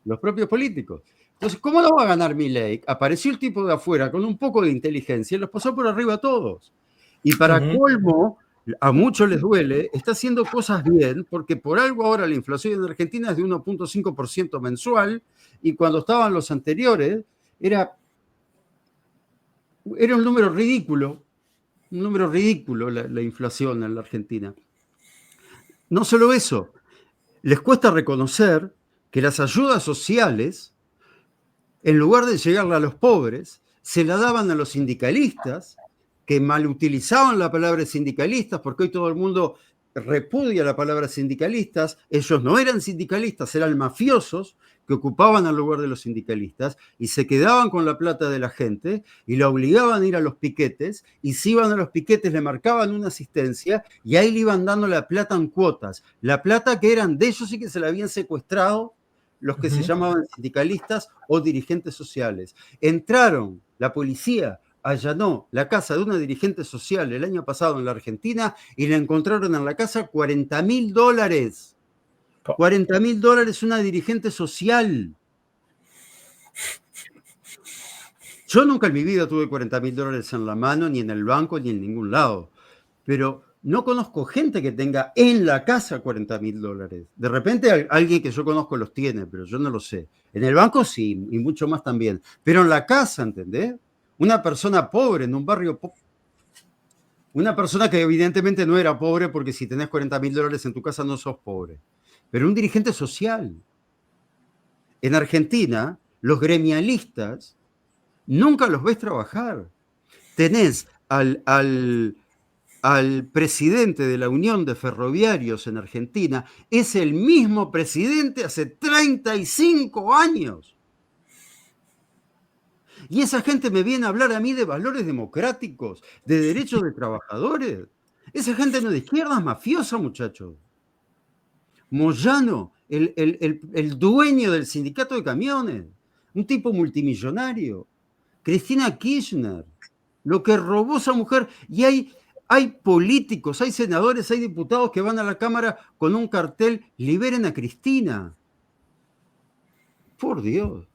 Los propios políticos. Entonces, ¿cómo no va a ganar Milei? Apareció el tipo de afuera con un poco de inteligencia y los pasó por arriba a todos. Y para colmo, a muchos les duele, está haciendo cosas bien, porque por algo ahora la inflación en Argentina es de 1.5% mensual, y cuando estaban los anteriores era un número ridículo la inflación en la Argentina. No solo eso, les cuesta reconocer que las ayudas sociales, en lugar de llegarle a los pobres, se la daban a los sindicalistas, que malutilizaban la palabra sindicalistas, porque hoy todo el mundo repudia la palabra sindicalistas. Ellos no eran sindicalistas, eran mafiosos que ocupaban el lugar de los sindicalistas y se quedaban con la plata de la gente y la obligaban a ir a los piquetes, y si iban a los piquetes le marcaban una asistencia y ahí le iban dando la plata en cuotas, la plata que eran de ellos y que se la habían secuestrado los que se llamaban sindicalistas o dirigentes sociales. Entraron, la policía allanó la casa de una dirigente social el año pasado en la Argentina y le encontraron en la casa $40.000. $40.000 una dirigente social. Yo nunca en mi vida tuve $40.000 en la mano, ni en el banco, ni en ningún lado. Pero no conozco gente que tenga en la casa $40.000. De repente alguien que yo conozco los tiene, pero yo no lo sé. En el banco sí, y mucho más también. Pero en la casa, ¿entendés? Una persona pobre en un barrio pobre. Una persona que evidentemente no era pobre, porque si tenés $40.000 en tu casa no sos pobre. Pero un dirigente social. En Argentina, los gremialistas nunca los ves trabajar. Tenés al al presidente de la Unión de Ferroviarios en Argentina es el mismo presidente hace 35 años. Y esa gente me viene a hablar a mí de valores democráticos, de derechos de trabajadores. Esa gente no es de izquierda, es mafiosa, muchachos. Moyano, el dueño del sindicato de camiones, un tipo multimillonario. Cristina Kirchner, lo que robó esa mujer. Y hay políticos, hay senadores, hay diputados que van a la Cámara con un cartel, liberen a Cristina. Por Dios.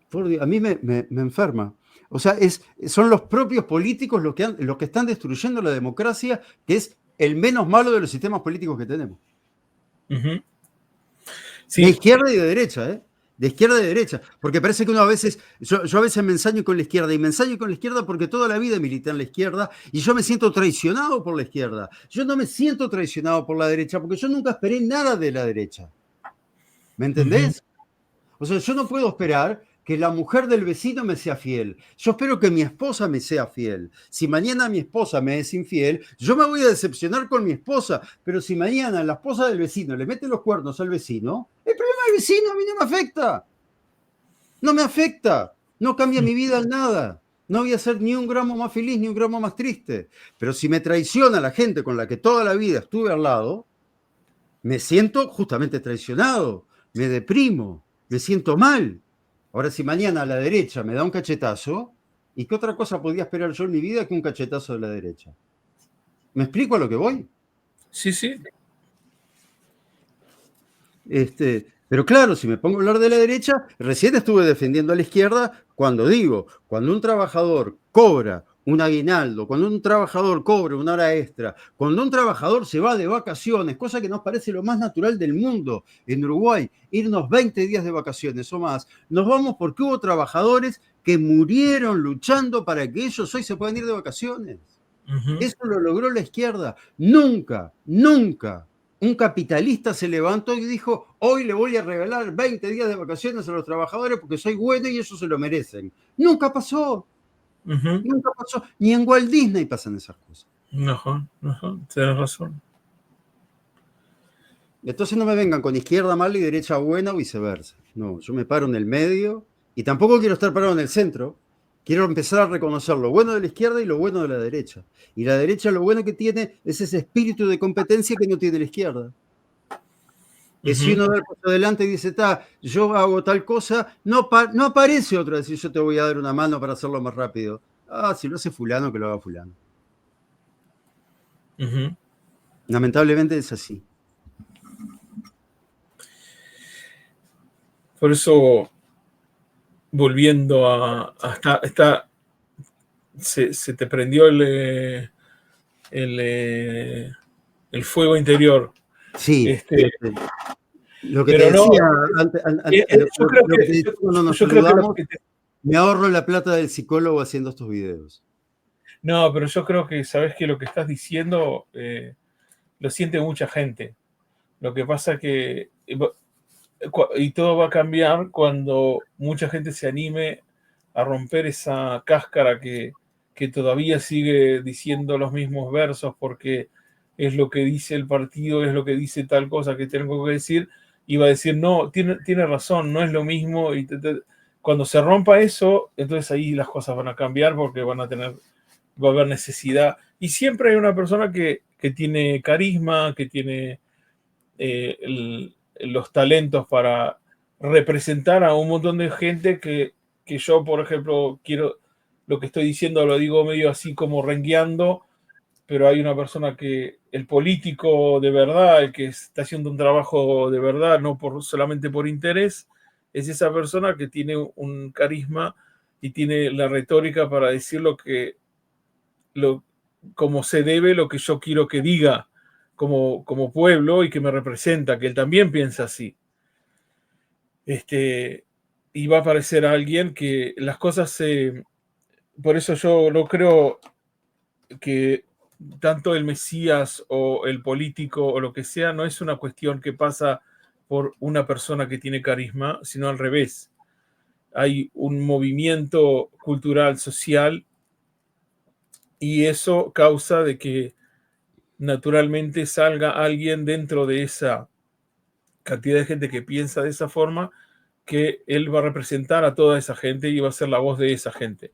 Por Dios. A mí me enferma. O sea, son los propios políticos los que están destruyendo la democracia, que es el menos malo de los sistemas políticos que tenemos.
Uh-huh. Sí.
De izquierda y de derecha, ¿eh? De izquierda y de derecha. Porque parece que uno a veces, yo a veces me ensaño con la izquierda, y me ensaño con la izquierda porque toda la vida milité en la izquierda, y yo me siento traicionado por la izquierda. Yo no me siento traicionado por la derecha, porque yo nunca esperé nada de la derecha. ¿Me entendés? O sea, yo no puedo esperar que la mujer del vecino me sea fiel. Yo espero que mi esposa me sea fiel. Si mañana mi esposa me es infiel, yo me voy a decepcionar con mi esposa. Pero si mañana la esposa del vecino le mete los cuernos al vecino, el problema del vecino a mí no me afecta. No me afecta. No cambia mi vida en nada. No voy a ser ni un gramo más feliz ni un gramo más triste. Pero si me traiciona la gente con la que toda la vida estuve al lado, me siento justamente traicionado. Me deprimo. Me siento mal. Ahora, si mañana a la derecha me da un cachetazo, ¿y qué otra cosa podía esperar yo en mi vida que un cachetazo de la derecha? ¿Me explico a lo que voy?
Sí, sí.
Pero claro, si me pongo a hablar de la derecha, recién estuve defendiendo a la izquierda cuando un trabajador cobra un aguinaldo, cuando un trabajador cobra una hora extra, cuando un trabajador se va de vacaciones, cosa que nos parece lo más natural del mundo en Uruguay, irnos 20 días de vacaciones o más, nos vamos porque hubo trabajadores que murieron luchando para que ellos hoy se puedan ir de vacaciones. Uh-huh. Eso lo logró la izquierda. Nunca un capitalista se levantó y dijo, hoy le voy a regalar 20 días de vacaciones a los trabajadores porque soy bueno y ellos se lo merecen. Nunca pasó. Uh-huh. Nunca pasó. Ni en Walt Disney pasan esas cosas.
Tienes razón.
Entonces no me vengan con izquierda mala y derecha buena o viceversa. No, yo me paro en el medio y tampoco quiero estar parado en el centro. Quiero empezar a reconocer lo bueno de la izquierda y lo bueno de la derecha. Y la derecha lo bueno que tiene es ese espíritu de competencia que no tiene la izquierda. Que si uno da el paso adelante y dice, yo hago tal cosa, no aparece otro a decir, yo te voy a dar una mano para hacerlo más rápido. Si lo hace fulano, que lo haga fulano. Uh-huh. Lamentablemente es así.
Por eso, volviendo se te prendió el fuego interior.
Sí. Lo que te decía me ahorro la plata del psicólogo haciendo estos videos.
No, pero yo creo que sabes que lo que estás diciendo lo siente mucha gente. Lo que pasa que y todo va a cambiar cuando mucha gente se anime a romper esa cáscara que todavía sigue diciendo los mismos versos porque es lo que dice el partido, es lo que dice tal cosa que tengo que decir, y va a decir, no, tiene razón, no es lo mismo. Y cuando se rompa eso, entonces ahí las cosas van a cambiar porque va a haber necesidad. Y siempre hay una persona que tiene carisma, que tiene los talentos para representar a un montón de gente que yo, por ejemplo, lo que estoy diciendo lo digo medio así como rengueando, pero hay una persona el político de verdad, el que está haciendo un trabajo de verdad, no solamente por interés, es esa persona que tiene un carisma y tiene la retórica para decir como se debe, lo que yo quiero que diga como pueblo y que me representa, que él también piensa así. Y va a aparecer alguien que las cosas por eso yo no creo que tanto el Mesías o el político o lo que sea, no es una cuestión que pasa por una persona que tiene carisma, sino al revés. Hay un movimiento cultural, social, y eso causa de que naturalmente salga alguien dentro de esa cantidad de gente que piensa de esa forma, que él va a representar a toda esa gente y va a ser la voz de esa gente.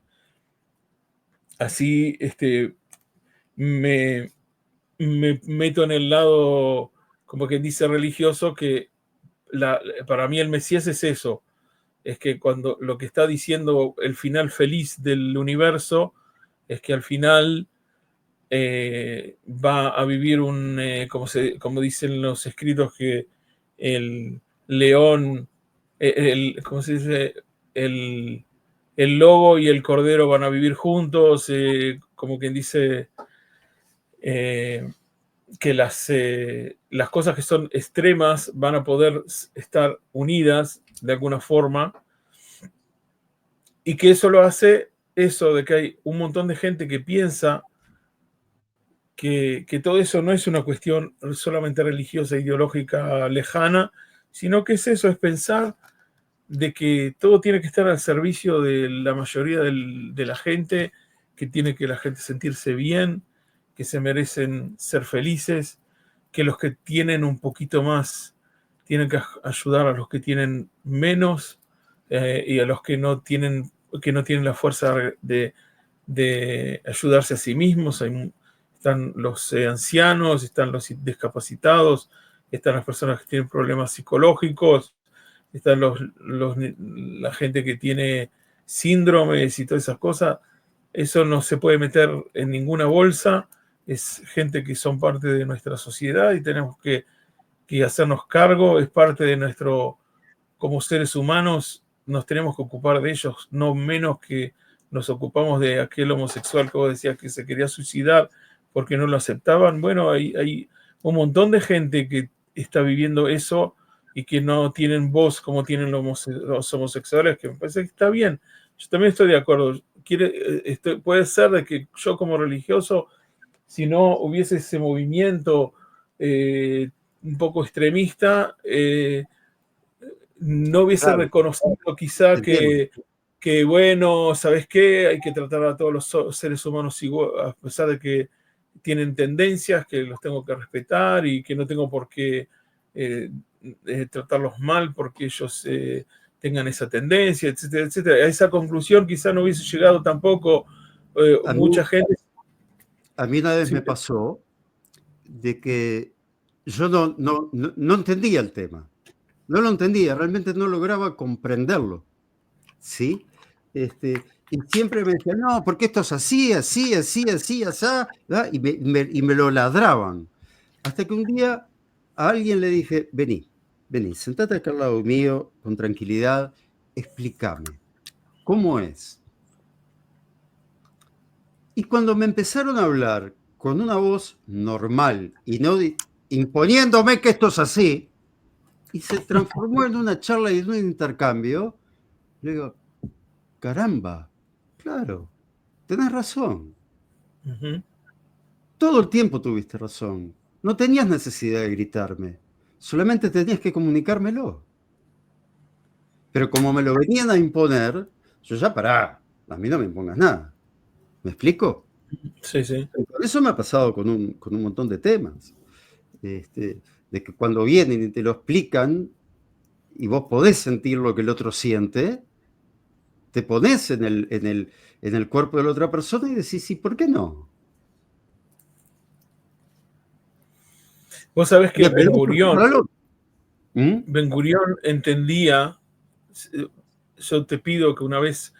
Así me, me meto en el lado, como quien dice, religioso, que para mí el Mesías es eso, es que cuando lo que está diciendo el final feliz del universo es que al final va a vivir como dicen los escritos, que el león, ¿cómo se dice? El, el lobo y el cordero van a vivir juntos, como quien dice, eh, que las cosas que son extremas van a poder estar unidas de alguna forma, y que eso lo hace eso de que hay un montón de gente que piensa que todo eso no es una cuestión solamente religiosa, ideológica, lejana, sino que es eso, es pensar de que todo tiene que estar al servicio de la mayoría de la gente, que tiene que la gente sentirse bien, que se merecen ser felices, que los que tienen un poquito más tienen que ayudar a los que tienen menos, y a los que no tienen la fuerza de ayudarse a sí mismos. Están los ancianos, están los discapacitados, están las personas que tienen problemas psicológicos, están la gente que tiene síndromes y todas esas cosas. Eso no se puede meter en ninguna bolsa. Es gente que son parte de nuestra sociedad y tenemos que hacernos cargo. Es parte de nuestro, como seres humanos, nos tenemos que ocupar de ellos, no menos que nos ocupamos de aquel homosexual que vos decías que se quería suicidar porque no lo aceptaban. Bueno, hay un montón de gente que está viviendo eso y que no tienen voz como tienen los homosexuales, que me parece que está bien. Yo también estoy de acuerdo. Puede ser de que yo como religioso, si no hubiese ese movimiento un poco extremista, no hubiese
Claro,
reconocido quizá
entiendo.
bueno, ¿sabes qué? Hay que tratar a todos los seres humanos igual, a pesar de que tienen tendencias, que los tengo que respetar y que no tengo por qué tratarlos mal porque ellos tengan esa tendencia, etcétera, etcétera. A esa conclusión quizá no hubiese llegado tampoco
A mí,
mucha gente.
a mí una vez
Sí,
me pasó de que yo no entendía el tema. No lo entendía, realmente no lograba comprenderlo, ¿sí? Y siempre me decían, no, porque esto es así, así, así, así, así, ¿verdad? Y me lo ladraban. Hasta que un día a alguien le dije, vení, vení, sentate acá al lado mío, con tranquilidad, explícame, ¿cómo es? Y cuando me empezaron a hablar con una voz normal y no imponiéndome que esto es así, y se transformó en una charla y en un intercambio, le digo, caramba, claro, tenés razón.
uh-huh.
Todo el tiempo tuviste razón. No tenías necesidad de gritarme. Solamente tenías que comunicármelo. Pero como me lo venían a imponer, yo ya pará, a mí no me impongas nada. ¿Me explico?
Sí, sí.
Por eso me ha pasado con un montón de temas. De que cuando vienen y te lo explican y vos podés sentir lo que el otro siente, te pones en el cuerpo de la otra persona y decís, sí, ¿por qué no?
Vos sabés
Y
que
apelás para el otro. ¿Mm?
Ben Gurión entendía, yo te pido que una vez,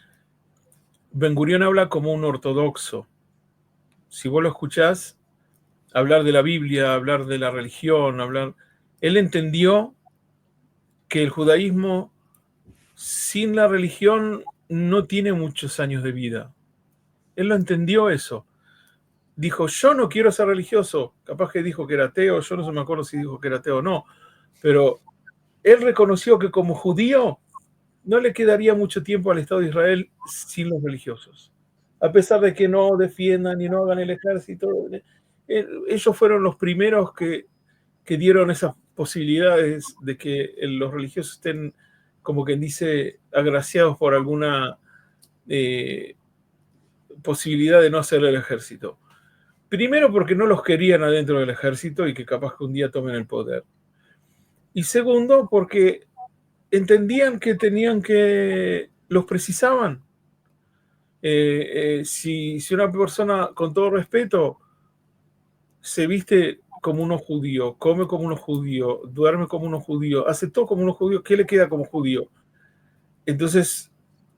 Ben Gurión habla como un ortodoxo. Si vos lo escuchás hablar de la Biblia, hablar de la religión, él entendió que el judaísmo sin la religión no tiene muchos años de vida. Él lo entendió eso. Dijo, yo no quiero ser religioso. Capaz que dijo que era ateo, yo no me acuerdo si dijo que era ateo o no, pero él reconoció que como judío no le quedaría mucho tiempo al Estado de Israel sin los religiosos. A pesar de que no defiendan y no hagan el ejército, ellos fueron los primeros que dieron esas posibilidades de que los religiosos estén, como quien dice, agraciados por alguna posibilidad de no hacer el ejército. Primero porque no los querían adentro del ejército y que capaz que un día tomen el poder. Y segundo porque entendían que los precisaban. Si una persona, con todo respeto, se viste como uno judío, come como uno judío, duerme como uno judío, hace todo como uno judío, ¿qué le queda como judío? Entonces,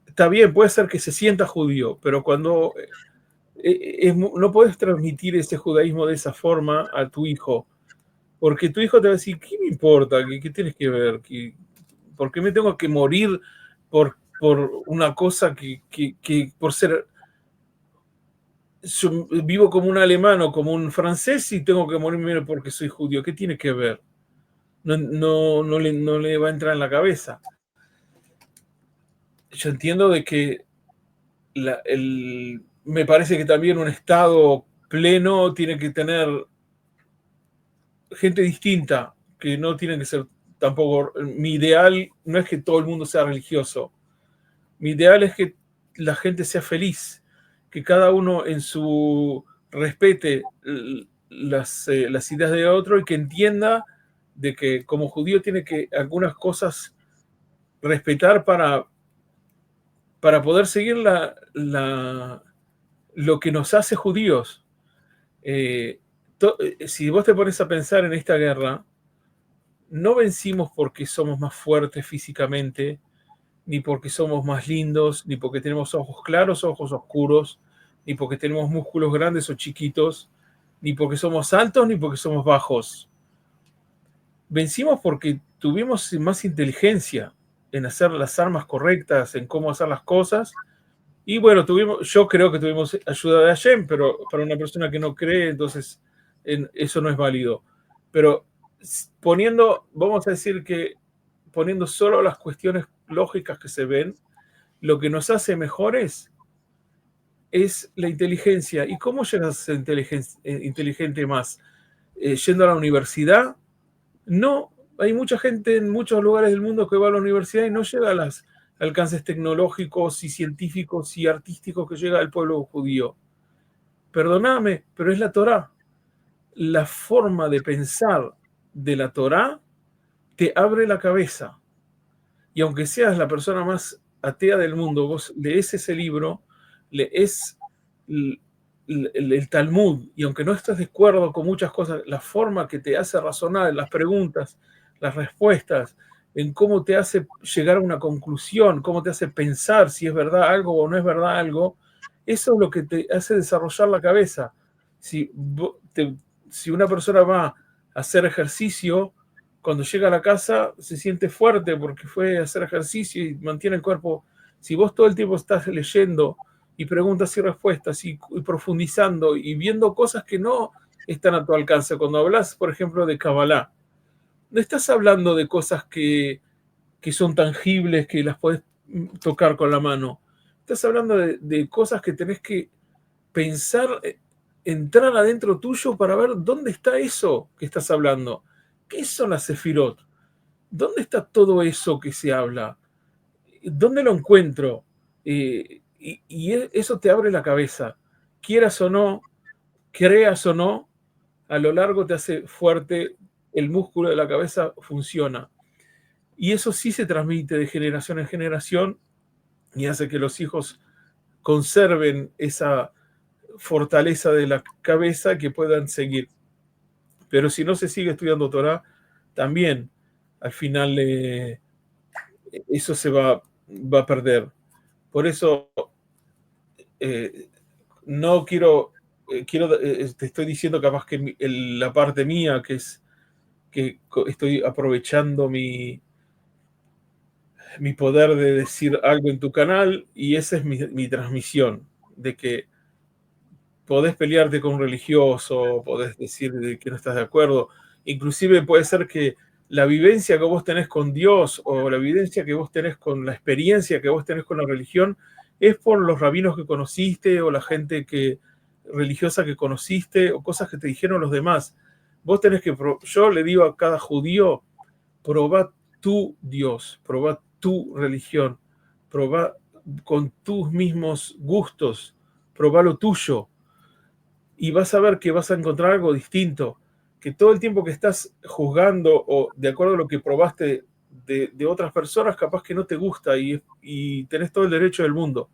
está bien, puede ser que se sienta judío, pero cuando no puedes transmitir ese judaísmo de esa forma a tu hijo, porque tu hijo te va a decir, ¿qué me importa? ¿Qué tienes que ver? ¿Por qué me tengo que morir por una cosa que por ser... Yo vivo como un alemán o como un francés y tengo que morirme porque soy judío? ¿Qué tiene que ver? No le va a entrar en la cabeza. Yo entiendo de que me parece que también un Estado pleno tiene que tener gente distinta, que no tienen que ser tampoco... Mi ideal no es que todo el mundo sea religioso. Mi ideal es que la gente sea feliz, que cada uno en su respete las ideas de otro y que entienda de que como judío tiene que algunas cosas respetar para poder seguir lo que nos hace judíos. Si vos te pones a pensar en esta guerra, no vencimos porque somos más fuertes físicamente, ni porque somos más lindos, ni porque tenemos ojos claros o ojos oscuros, ni porque tenemos músculos grandes o chiquitos, ni porque somos altos, ni porque somos bajos. Vencimos porque tuvimos más inteligencia en hacer las armas correctas, en cómo hacer las cosas. Y bueno, yo creo que tuvimos ayuda de Hashem, pero para una persona que no cree, entonces eso no es válido. Pero vamos a decir que poniendo solo las cuestiones lógicas que se ven, lo que nos hace mejores es la inteligencia. ¿Y cómo llegas a ser inteligente más? ¿Yendo a la universidad? No, hay mucha gente en muchos lugares del mundo que va a la universidad y no llega a los alcances tecnológicos y científicos y artísticos que llega el pueblo judío. Perdóname, pero es la Torá. La forma de pensar de la Torá te abre la cabeza. Y aunque seas la persona más atea del mundo, vos lees ese libro, lees el Talmud, y aunque no estés de acuerdo con muchas cosas, la forma que te hace razonar, las preguntas, las respuestas, en cómo te hace llegar a una conclusión, cómo te hace pensar si es verdad algo o no es verdad algo, eso es lo que te hace desarrollar la cabeza. Si una persona va a hacer ejercicio, cuando llega a la casa se siente fuerte porque fue a hacer ejercicio y mantiene el cuerpo. Si vos todo el tiempo estás leyendo y preguntas y respuestas y profundizando y viendo cosas que no están a tu alcance, cuando hablas, por ejemplo, de Kabbalah, no estás hablando de cosas que son tangibles, que las podés tocar con la mano. Estás hablando de cosas que tenés que pensar, entrar adentro tuyo para ver dónde está eso que estás hablando. ¿Qué son las sefirot? ¿Dónde está todo eso que se habla? ¿Dónde lo encuentro? Y eso te abre la cabeza. Quieras o no, creas o no, a lo largo te hace fuerte, el músculo de la cabeza funciona. Y eso sí se transmite de generación en generación y hace que los hijos conserven esa fortaleza de la cabeza que puedan seguir. Pero si no se sigue estudiando Torah, también al final eso se va a perder. Por eso no quiero, te estoy diciendo capaz que la parte mía, que es que estoy aprovechando mi poder de decir algo en tu canal, y esa es mi transmisión, de que podés pelearte con un religioso, podés decir de que no estás de acuerdo, inclusive puede ser que la vivencia que vos tenés con Dios o la vivencia que vos tenés con la experiencia que vos tenés con la religión es por los rabinos que conociste o la gente religiosa que conociste o cosas que te dijeron los demás. Vos tenés que, yo le digo a cada judío, probá tu Dios, probá tu religión, probá con tus mismos gustos probá lo tuyo y vas a ver que vas a encontrar algo distinto, que todo el tiempo que estás juzgando o de acuerdo a lo que probaste de otras personas, capaz que no te gusta y tenés todo el derecho del mundo.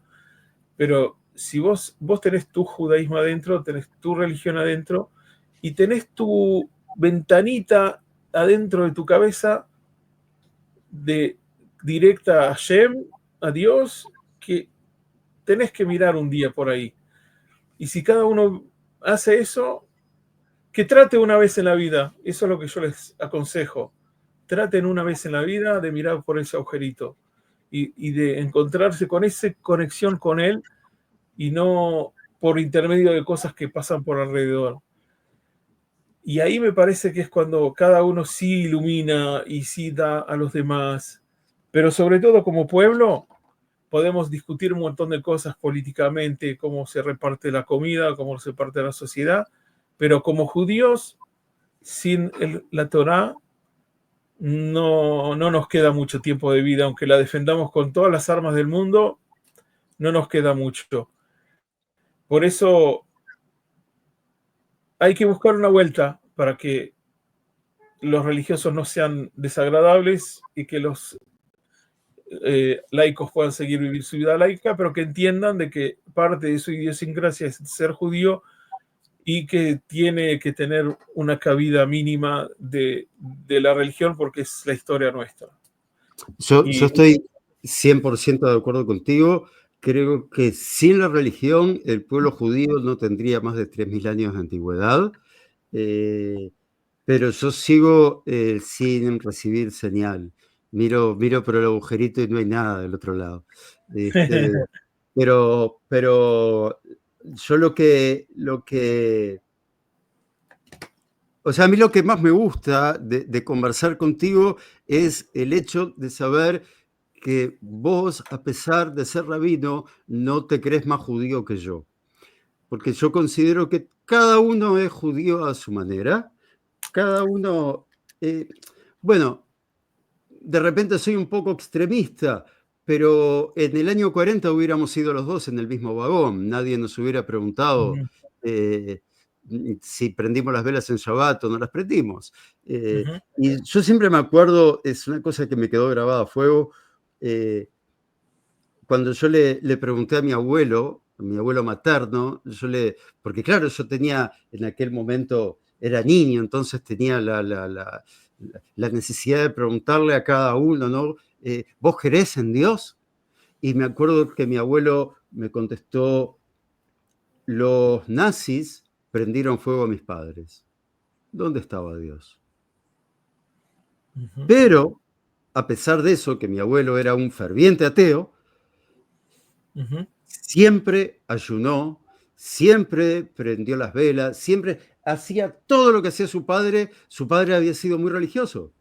Pero si vos tenés tu judaísmo adentro, tenés tu religión adentro y tenés tu ventanita adentro de tu cabeza directa a Hashem, a Dios, que tenés que mirar un día por ahí. Y si cada uno hace eso, que trate una vez en la vida. Eso es lo que yo les aconsejo. Traten una vez en la vida de mirar por ese agujerito y de encontrarse con esa conexión con él y no por intermedio de cosas que pasan por alrededor. Y ahí me parece que es cuando cada uno sí ilumina y sí da a los demás. Pero sobre todo como pueblo, podemos discutir un montón de cosas políticamente, cómo se reparte la comida, cómo se reparte la sociedad, pero como judíos, sin la Torá, no nos queda mucho tiempo de vida, aunque la defendamos con todas las armas del mundo, no nos queda mucho. Por eso hay que buscar una vuelta para que los religiosos no sean desagradables y que los laicos puedan seguir vivir su vida laica, pero que entiendan de que parte de su idiosincrasia es ser judío y que tiene que tener una cabida mínima de la religión porque es la historia nuestra.
Yo
Y
estoy 100% de acuerdo contigo. Creo que sin la religión el pueblo judío no tendría más de 3.000 años de antigüedad, pero yo sigo sin recibir señal. Miro por el agujerito y no hay nada del otro lado. Este, pero yo o sea, a mí lo que más me gusta de conversar contigo es el hecho de saber que vos, a pesar de ser rabino, no te crees más judío que yo. Porque yo considero que cada uno es judío a su manera. Cada uno, bueno, de repente soy un poco extremista, pero en el año 40 hubiéramos sido los dos en el mismo vagón. Nadie nos hubiera preguntado
uh-huh,
eh, si prendimos las velas en Shabbat o no las prendimos.
uh-huh,
Y yo siempre me acuerdo, es una cosa que me quedó grabada a fuego, cuando yo le pregunté a mi abuelo materno, porque claro, yo tenía en aquel momento, era niño, entonces tenía la necesidad de preguntarle a cada uno, ¿no? ¿Vos creés en Dios? Y me acuerdo que mi abuelo me contestó, los nazis prendieron fuego a mis padres. ¿Dónde estaba Dios?
uh-huh.
Pero, a pesar de eso, que mi abuelo era un ferviente ateo,
Uh-huh.
siempre ayunó, siempre prendió las velas, siempre hacía todo lo que hacía su padre. Su padre había sido muy religioso.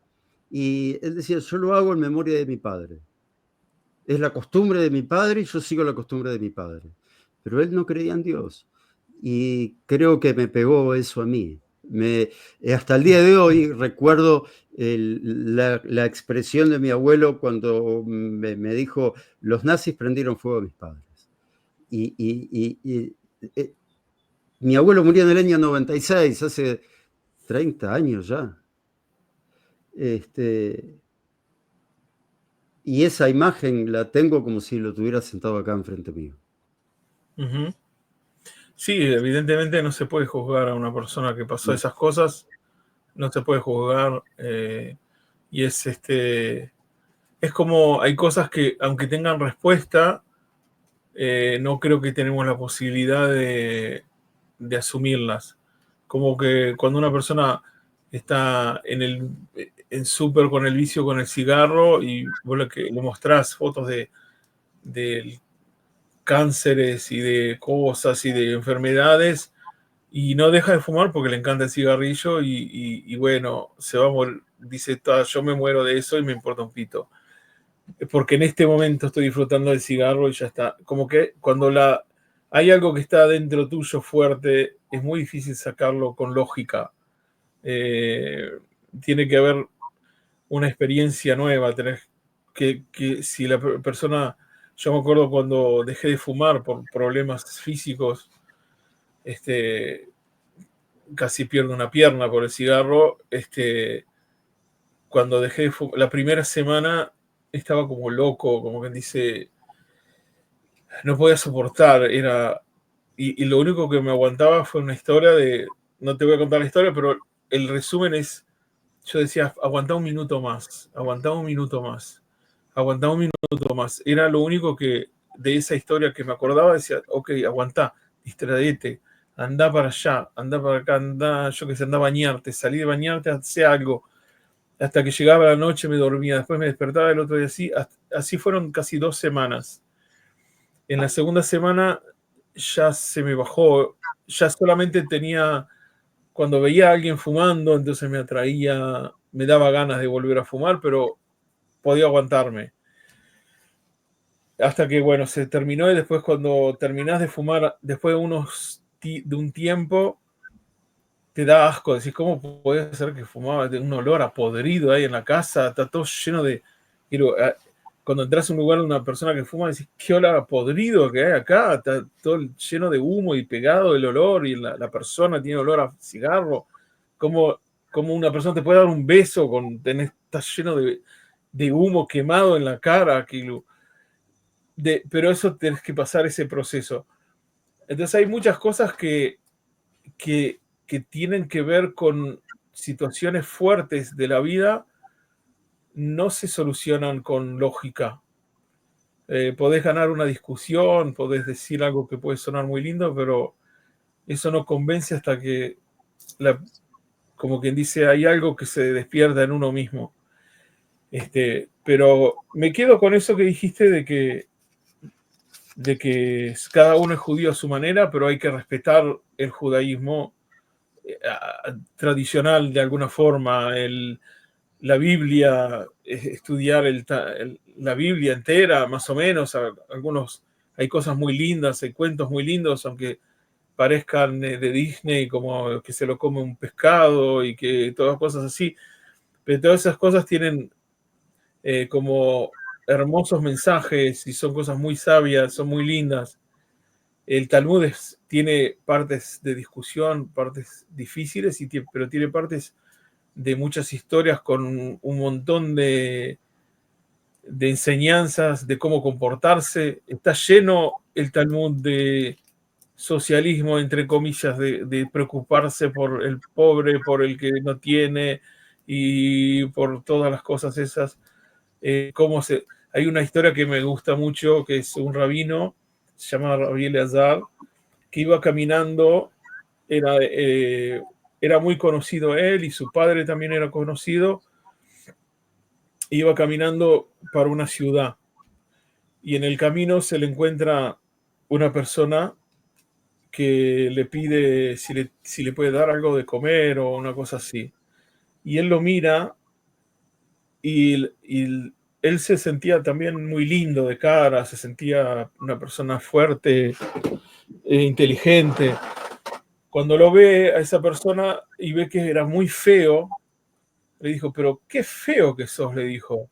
Y él decía, yo lo hago en memoria de mi padre. Es la costumbre de mi padre y yo sigo la costumbre de mi padre. Pero él no creía en Dios. Y creo que me pegó eso a mí. Hasta el día de hoy recuerdo la expresión de mi abuelo cuando me dijo, los nazis prendieron fuego a mis padres. Y mi abuelo murió en el año 96, hace 30 años ya. Y esa imagen la tengo como si lo tuviera sentado acá enfrente mío.
Uh-huh. Sí, evidentemente no se puede juzgar a una persona que pasó
No.
esas cosas, no se puede juzgar y es como hay cosas que aunque tengan respuesta, no creo que tenemos la posibilidad de asumirlas. Como que cuando una persona está en súper con el vicio con el cigarro y vos le mostrás fotos de cánceres y de cosas y de enfermedades y no deja de fumar porque le encanta el cigarrillo y bueno, se va a morir, dice, yo me muero de eso y me importa un pito. Porque en este momento estoy disfrutando del cigarro y ya está. Como que cuando hay algo que está dentro tuyo fuerte, es muy difícil sacarlo con lógica. Tiene que haber una experiencia nueva, que si la persona Yo me acuerdo cuando dejé de fumar por problemas físicos, casi pierdo una pierna por el cigarro. Cuando dejé de fumar, la primera semana estaba como loco, como quien dice, no podía soportar. Y lo único que me aguantaba fue una historia no te voy a contar la historia, pero el resumen es, yo decía, aguantá un minuto más, aguantá un minuto más, aguantá un minuto más. Era lo único que de esa historia que me acordaba, decía, ok, aguantá, distraete, anda para allá, anda para acá, anda, yo que sé, anda a bañarte, salí de bañarte, hacé algo. Hasta que llegaba la noche me dormía, después me despertaba el otro día así fueron casi 2 semanas. En la segunda semana ya se me bajó, ya solamente tenía, cuando veía a alguien fumando, entonces me atraía, me daba ganas de volver a fumar, pero podía aguantarme. Hasta que, bueno, se terminó y después cuando terminás de fumar, después de un tiempo, te da asco. Decís, ¿cómo puede ser que fumaba de un olor a podrido ahí en la casa? Está todo lleno de... Cuando entras a un lugar de una persona que fuma, decís, ¿qué olor a podrido que hay acá? Está todo lleno de humo y pegado el olor y la persona tiene olor a cigarro. ¿Cómo una persona te puede dar un beso está lleno de humo quemado en la cara? Pero eso tenés que pasar ese proceso. Entonces hay muchas cosas que tienen que ver con situaciones fuertes de la vida, no se solucionan con lógica. Podés ganar una discusión, podés decir algo que puede sonar muy lindo, pero eso no convence hasta que, como quien dice, hay algo que se despierta en uno mismo. Pero me quedo con eso que dijiste de que cada uno es judío a su manera, pero hay que respetar el judaísmo tradicional de alguna forma, la Biblia, estudiar la Biblia entera, más o menos. Hay cosas muy lindas, hay cuentos muy lindos, aunque parezcan de Disney, como que se lo come un pescado y que todas cosas así. Pero todas esas cosas tienen como hermosos mensajes y son cosas muy sabias, son muy lindas. El Talmud tiene partes de discusión, partes difíciles, pero tiene partes de muchas historias con un montón de enseñanzas de cómo comportarse. Está lleno el Talmud de socialismo, entre comillas, de preocuparse por el pobre, por el que no tiene y por todas las cosas esas. Hay una historia que me gusta mucho, que es un rabino, se llama Rabbi Eleazar, que iba caminando, era muy conocido él y su padre también era conocido, iba caminando para una ciudad y en el camino se le encuentra una persona que le pide si le puede dar algo de comer o una cosa así. Y él lo mira y él se sentía también muy lindo de cara, se sentía una persona fuerte, inteligente. Cuando lo ve a esa persona y ve que era muy feo, le dijo, pero qué feo que sos, le dijo.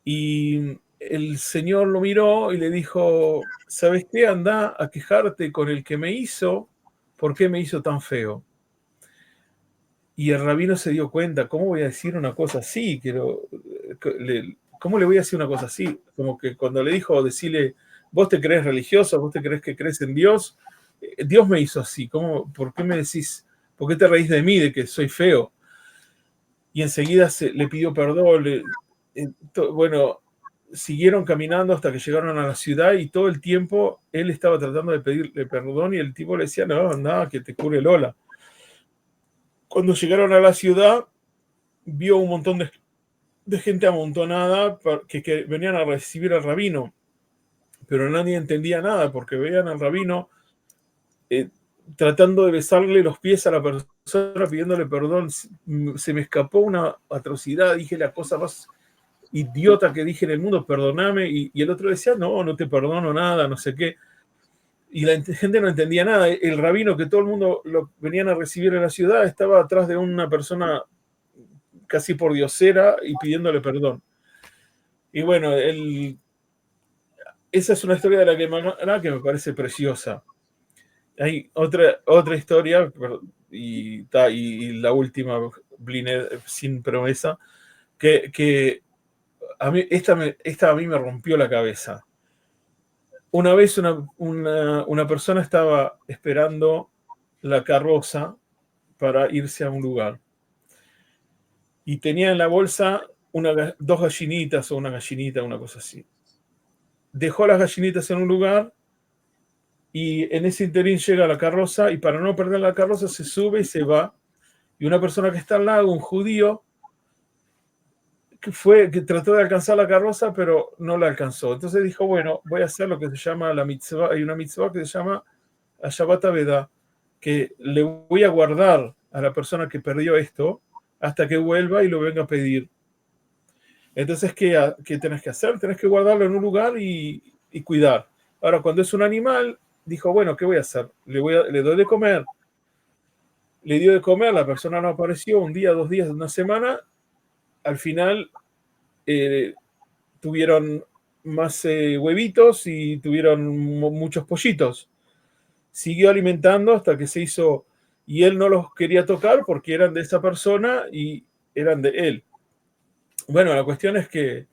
Y el señor lo miró y le dijo, ¿sabes qué? Anda a quejarte con el que me hizo, ¿por qué me hizo tan feo? Y el rabino se dio cuenta, ¿cómo voy a decir una cosa así? ¿Cómo le voy a decir una cosa así? Como que cuando le dijo, decirle, vos te crees religioso, vos te crees que crees en Dios, Dios me hizo así, ¿por qué me decís, por qué te reís de mí, de que soy feo? Y enseguida le pidió perdón, bueno, siguieron caminando hasta que llegaron a la ciudad y todo el tiempo él estaba tratando de pedirle perdón y el tipo le decía, no, nada, que te cure Lola. Cuando llegaron a la ciudad, vio un montón de gente amontonada que venían a recibir al rabino, pero nadie entendía nada porque veían al rabino tratando de besarle los pies a la persona, pidiéndole perdón. Se me escapó una atrocidad, dije la cosa más idiota que dije en el mundo, perdóname, y el otro decía, no te perdono nada, no sé qué. Y la gente no entendía nada. El rabino que todo el mundo lo venían a recibir en la ciudad estaba atrás de una persona casi por diosera y pidiéndole perdón. Y bueno, esa es una historia de la Gemara que me parece preciosa. Hay otra historia, y la última, sin promesa, que a mí, esta a mí me rompió la cabeza. Una vez una persona estaba esperando la carroza para irse a un lugar y tenía en la bolsa dos gallinitas o una gallinita, una cosa así. Dejó las gallinitas en un lugar y en ese interín llega la carroza y para no perder la carroza se sube y se va. Y una persona que está al lado, un judío, que trató de alcanzar la carroza, pero no la alcanzó. Entonces dijo, bueno, voy a hacer lo que se llama la mitzvah. Hay una mitzvah que se llama Shabbat Aveda, que le voy a guardar a la persona que perdió esto hasta que vuelva y lo venga a pedir. Entonces, ¿qué tenés que hacer? Tenés que guardarlo en un lugar y cuidar. Ahora, cuando es un animal, dijo, bueno, ¿qué voy a hacer? Le doy de comer. Le dio de comer, la persona no apareció, un día, 2 días, una semana. Al final tuvieron más huevitos y tuvieron muchos pollitos. Siguió alimentando hasta que se hizo, y él no los quería tocar porque eran de esa persona y eran de él. Bueno, la cuestión es que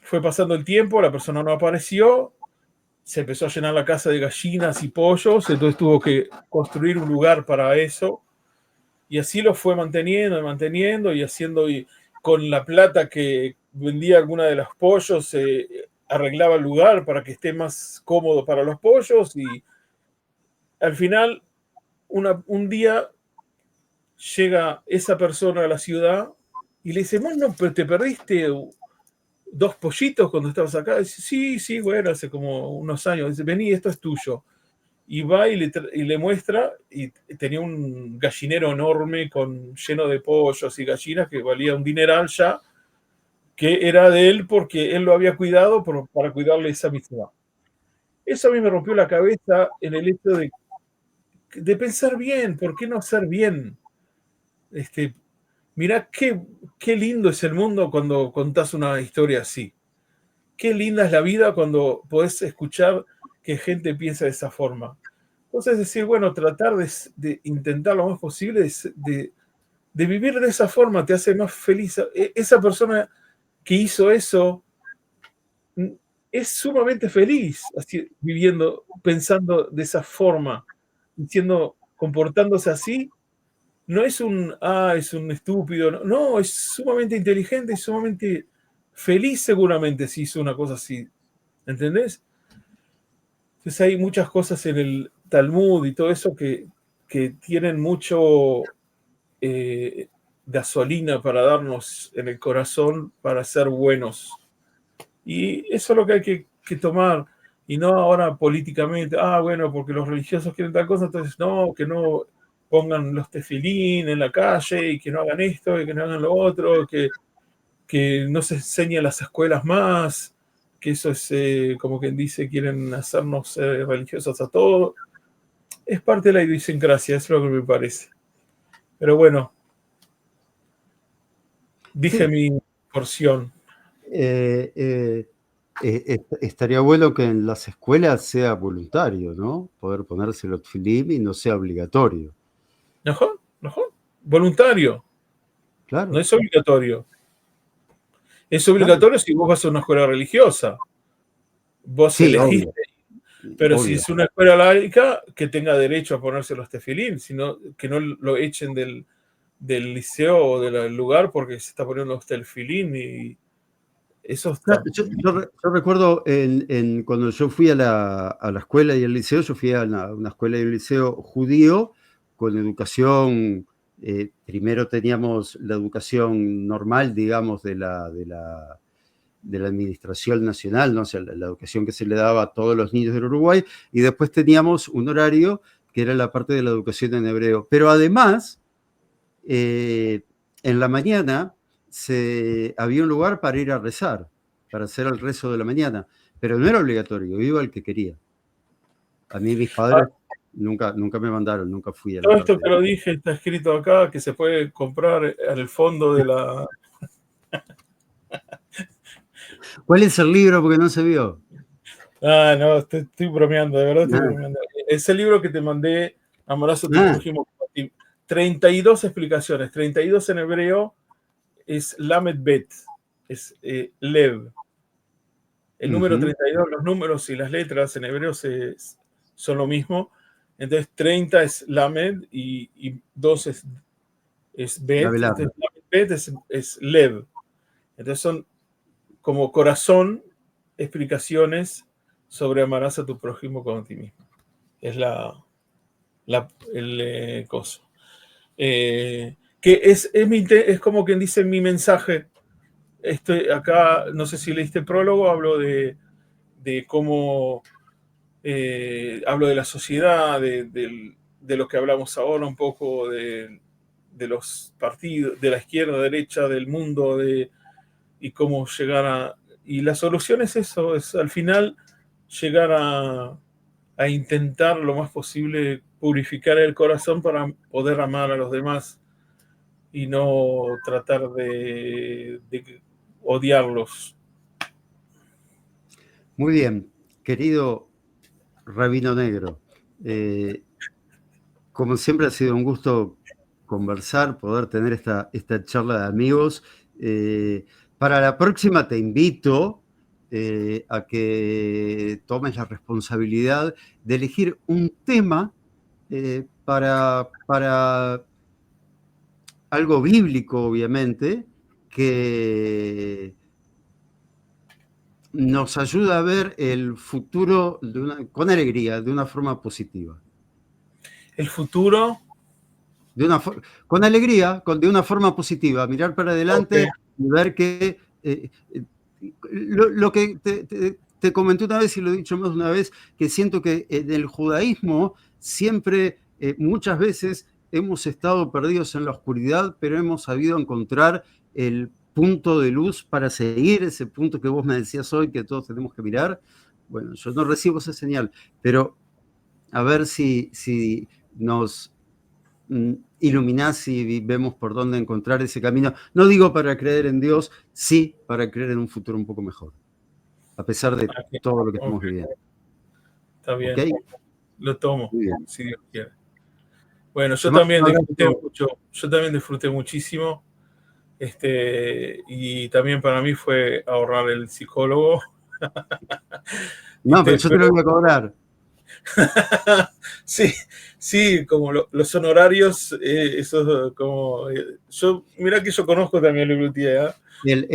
fue pasando el tiempo, la persona no apareció, se empezó a llenar la casa de gallinas y pollos, entonces tuvo que construir un lugar para eso, y así lo fue manteniendo y haciendo, y con la plata que vendía alguna de los pollos, arreglaba el lugar para que esté más cómodo para los pollos, y al final, un día llega esa persona a la ciudad y le dice, no, pero te perdiste 2 pollitos cuando estabas acá. Dice, sí, bueno, hace como unos años. Dice, vení, esto es tuyo. Y va y le muestra, y tenía un gallinero enorme lleno de pollos y gallinas que valía un dineral ya, que era de él porque él lo había cuidado para cuidarle esa misma. Eso a mí me rompió la cabeza en el hecho de pensar bien, ¿por qué no hacer bien? Mirá qué lindo es el mundo cuando contás una historia así. Qué linda es la vida cuando podés escuchar que gente piensa de esa forma. Entonces, decir, bueno, tratar de intentar lo más posible, de vivir de esa forma te hace más feliz. Esa persona que hizo eso es sumamente feliz así, viviendo, pensando de esa forma, comportándose así. No es es un estúpido, no, es sumamente inteligente y sumamente feliz seguramente si hizo una cosa así, ¿entendés? Entonces hay muchas cosas en el Talmud y todo eso que tienen mucho gasolina para darnos en el corazón para ser buenos. Y eso es lo que hay que tomar, y no ahora políticamente, bueno, porque los religiosos quieren tal cosa, entonces no, que no pongan los tefilín en la calle y que no hagan esto y que no hagan lo otro, que no se enseñe en las escuelas más, que eso es como quien dice, quieren hacernos religiosos a todos. Es parte de la idiosincrasia, es lo que me parece. Pero bueno, dije
Sí,
mi porción.
estaría bueno que en las escuelas sea voluntario, ¿no? Poder ponerse el tefilín y no sea obligatorio.
¿Mejor? ¿Mejor? Voluntario, no
Claro,
es obligatorio. Es
claro.
obligatorio si vos vas a una escuela religiosa. Vos
Sí,
elegiste.
obvio,
Pero si
obvio.
es una escuela laica, que tenga derecho a ponerse los tefilín, sino que no lo echen del liceo o del lugar porque se está poniendo los tefilín, y eso
Claro,
está.
yo recuerdo cuando yo fui a la escuela y al liceo, yo fui a una escuela y un liceo judío con educación. Primero teníamos la educación normal, digamos, de la administración nacional, ¿no? O sea, la educación que se le daba a todos los niños del Uruguay, y después teníamos un horario que era la parte de la educación en hebreo. Pero además, en la mañana había un lugar para ir a rezar, para hacer el rezo de la mañana, pero no era obligatorio, iba el que quería. A mí mis
Ah,
padres nunca me mandaron, nunca fui a la
todo esto
parte.
que lo dije está escrito acá, que se puede comprar en el fondo de la.
¿Cuál es el libro? Porque no se vio.
Ah, no, estoy bromeando, de verdad estoy
Ah,
bromeando. Ese libro que te mandé, Amarás a tu
ah,
prójimo como a ti, 32 explicaciones, 32 en hebreo es Lamed Bet, es Lev. El número
ujú,
32, los números y las letras en hebreo son lo mismo. Entonces 30 es Lamed y 2 es
la
Bet.
velada.
Entonces Lamed Bet es Lev. Entonces son como corazón explicaciones sobre amarás a tu prójimo como a ti mismo. Es el coso. Que es como quien dice mi mensaje. Acá, no sé si leíste el prólogo, hablo de cómo hablo de la sociedad, de lo que hablamos ahora, un poco de los partidos, de la izquierda, derecha, del mundo, y cómo llegar a... Y la solución es eso, es al final llegar a intentar lo más posible purificar el corazón para poder amar a los demás y no tratar de odiarlos.
Muy bien, querido Rabino Negro. eh, Como siempre ha sido un gusto conversar, poder tener esta charla de amigos. Eh, para la próxima te invito a que tomes la responsabilidad de elegir un tema para algo bíblico, obviamente, que nos ayuda a ver el futuro con alegría, de una forma positiva.
El futuro,
Con alegría, de una forma positiva, mirar para
ok,
adelante y ver que lo que te comenté una vez y lo he dicho más de una vez, que siento que en el judaísmo siempre, muchas veces, hemos estado perdidos en la oscuridad, pero hemos sabido encontrar el punto de luz para seguir ese punto que vos me decías hoy, que todos tenemos que mirar. Bueno, yo no recibo esa señal, pero a ver si nos iluminás y vemos por dónde encontrar ese camino. No digo para creer en Dios, sí para creer en un futuro un poco mejor, a pesar de
ok,
todo lo que estamos
ok,
viviendo.
está
¿Ok?
bien, lo tomo,
Muy bien.
si Dios quiere. Bueno,
Te
yo
mando
también
un
disfruté
abrazo.
mucho, yo también disfruté muchísimo, y también para mí fue ahorrar el psicólogo,
No, pero yo te lo
pero
voy a cobrar.
sí, sí, como los honorarios, eso como, yo, mira que yo conozco también la WTA,
El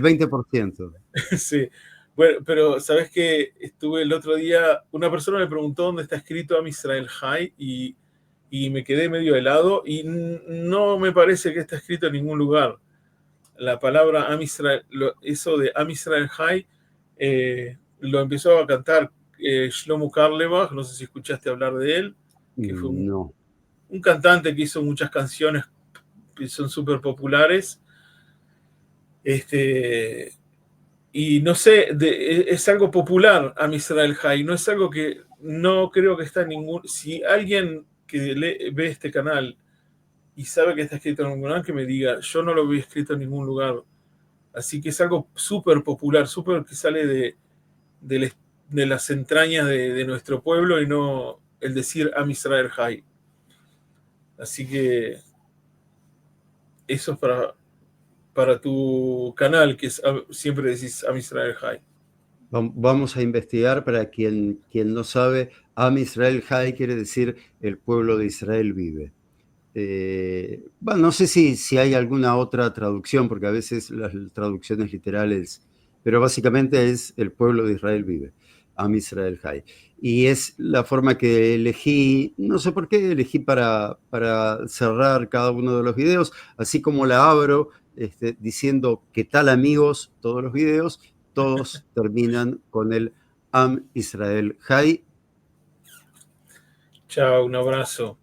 20%.
sí, bueno, pero sabes que estuve el otro día, una persona me preguntó dónde está escrito Am Israel High y me quedé medio helado y no me parece que está escrito en ningún lugar. La palabra Am Israel, eso de Am Israel High, lo empezó a cantar Shlomo Karlebach, no sé si escuchaste hablar de él, que fue
No.
un cantante que hizo muchas canciones que son súper populares. Este, y no sé, es algo popular a Israel High, no es algo que no creo que está en ningún... Si alguien que ve este canal y sabe que está escrito en algún lugar, que me diga, yo no lo vi escrito en ningún lugar. Así que es algo súper popular, súper que sale de las entrañas de nuestro pueblo y no el decir Am Israel High. Así que eso es para tu canal, que es, siempre decís Am Israel High.
Vamos a investigar para quien no sabe. Am Israel High quiere decir el pueblo de Israel vive. Bueno, no sé si hay alguna otra traducción, porque a veces las traducciones literales, pero básicamente es el pueblo de Israel vive, Am Israel High. Y es la forma que elegí, no sé por qué, elegí para cerrar cada uno de los videos, así como la abro diciendo ¿qué tal amigos? Todos los videos, todos terminan con el Am Israel High.
Chao, un abrazo.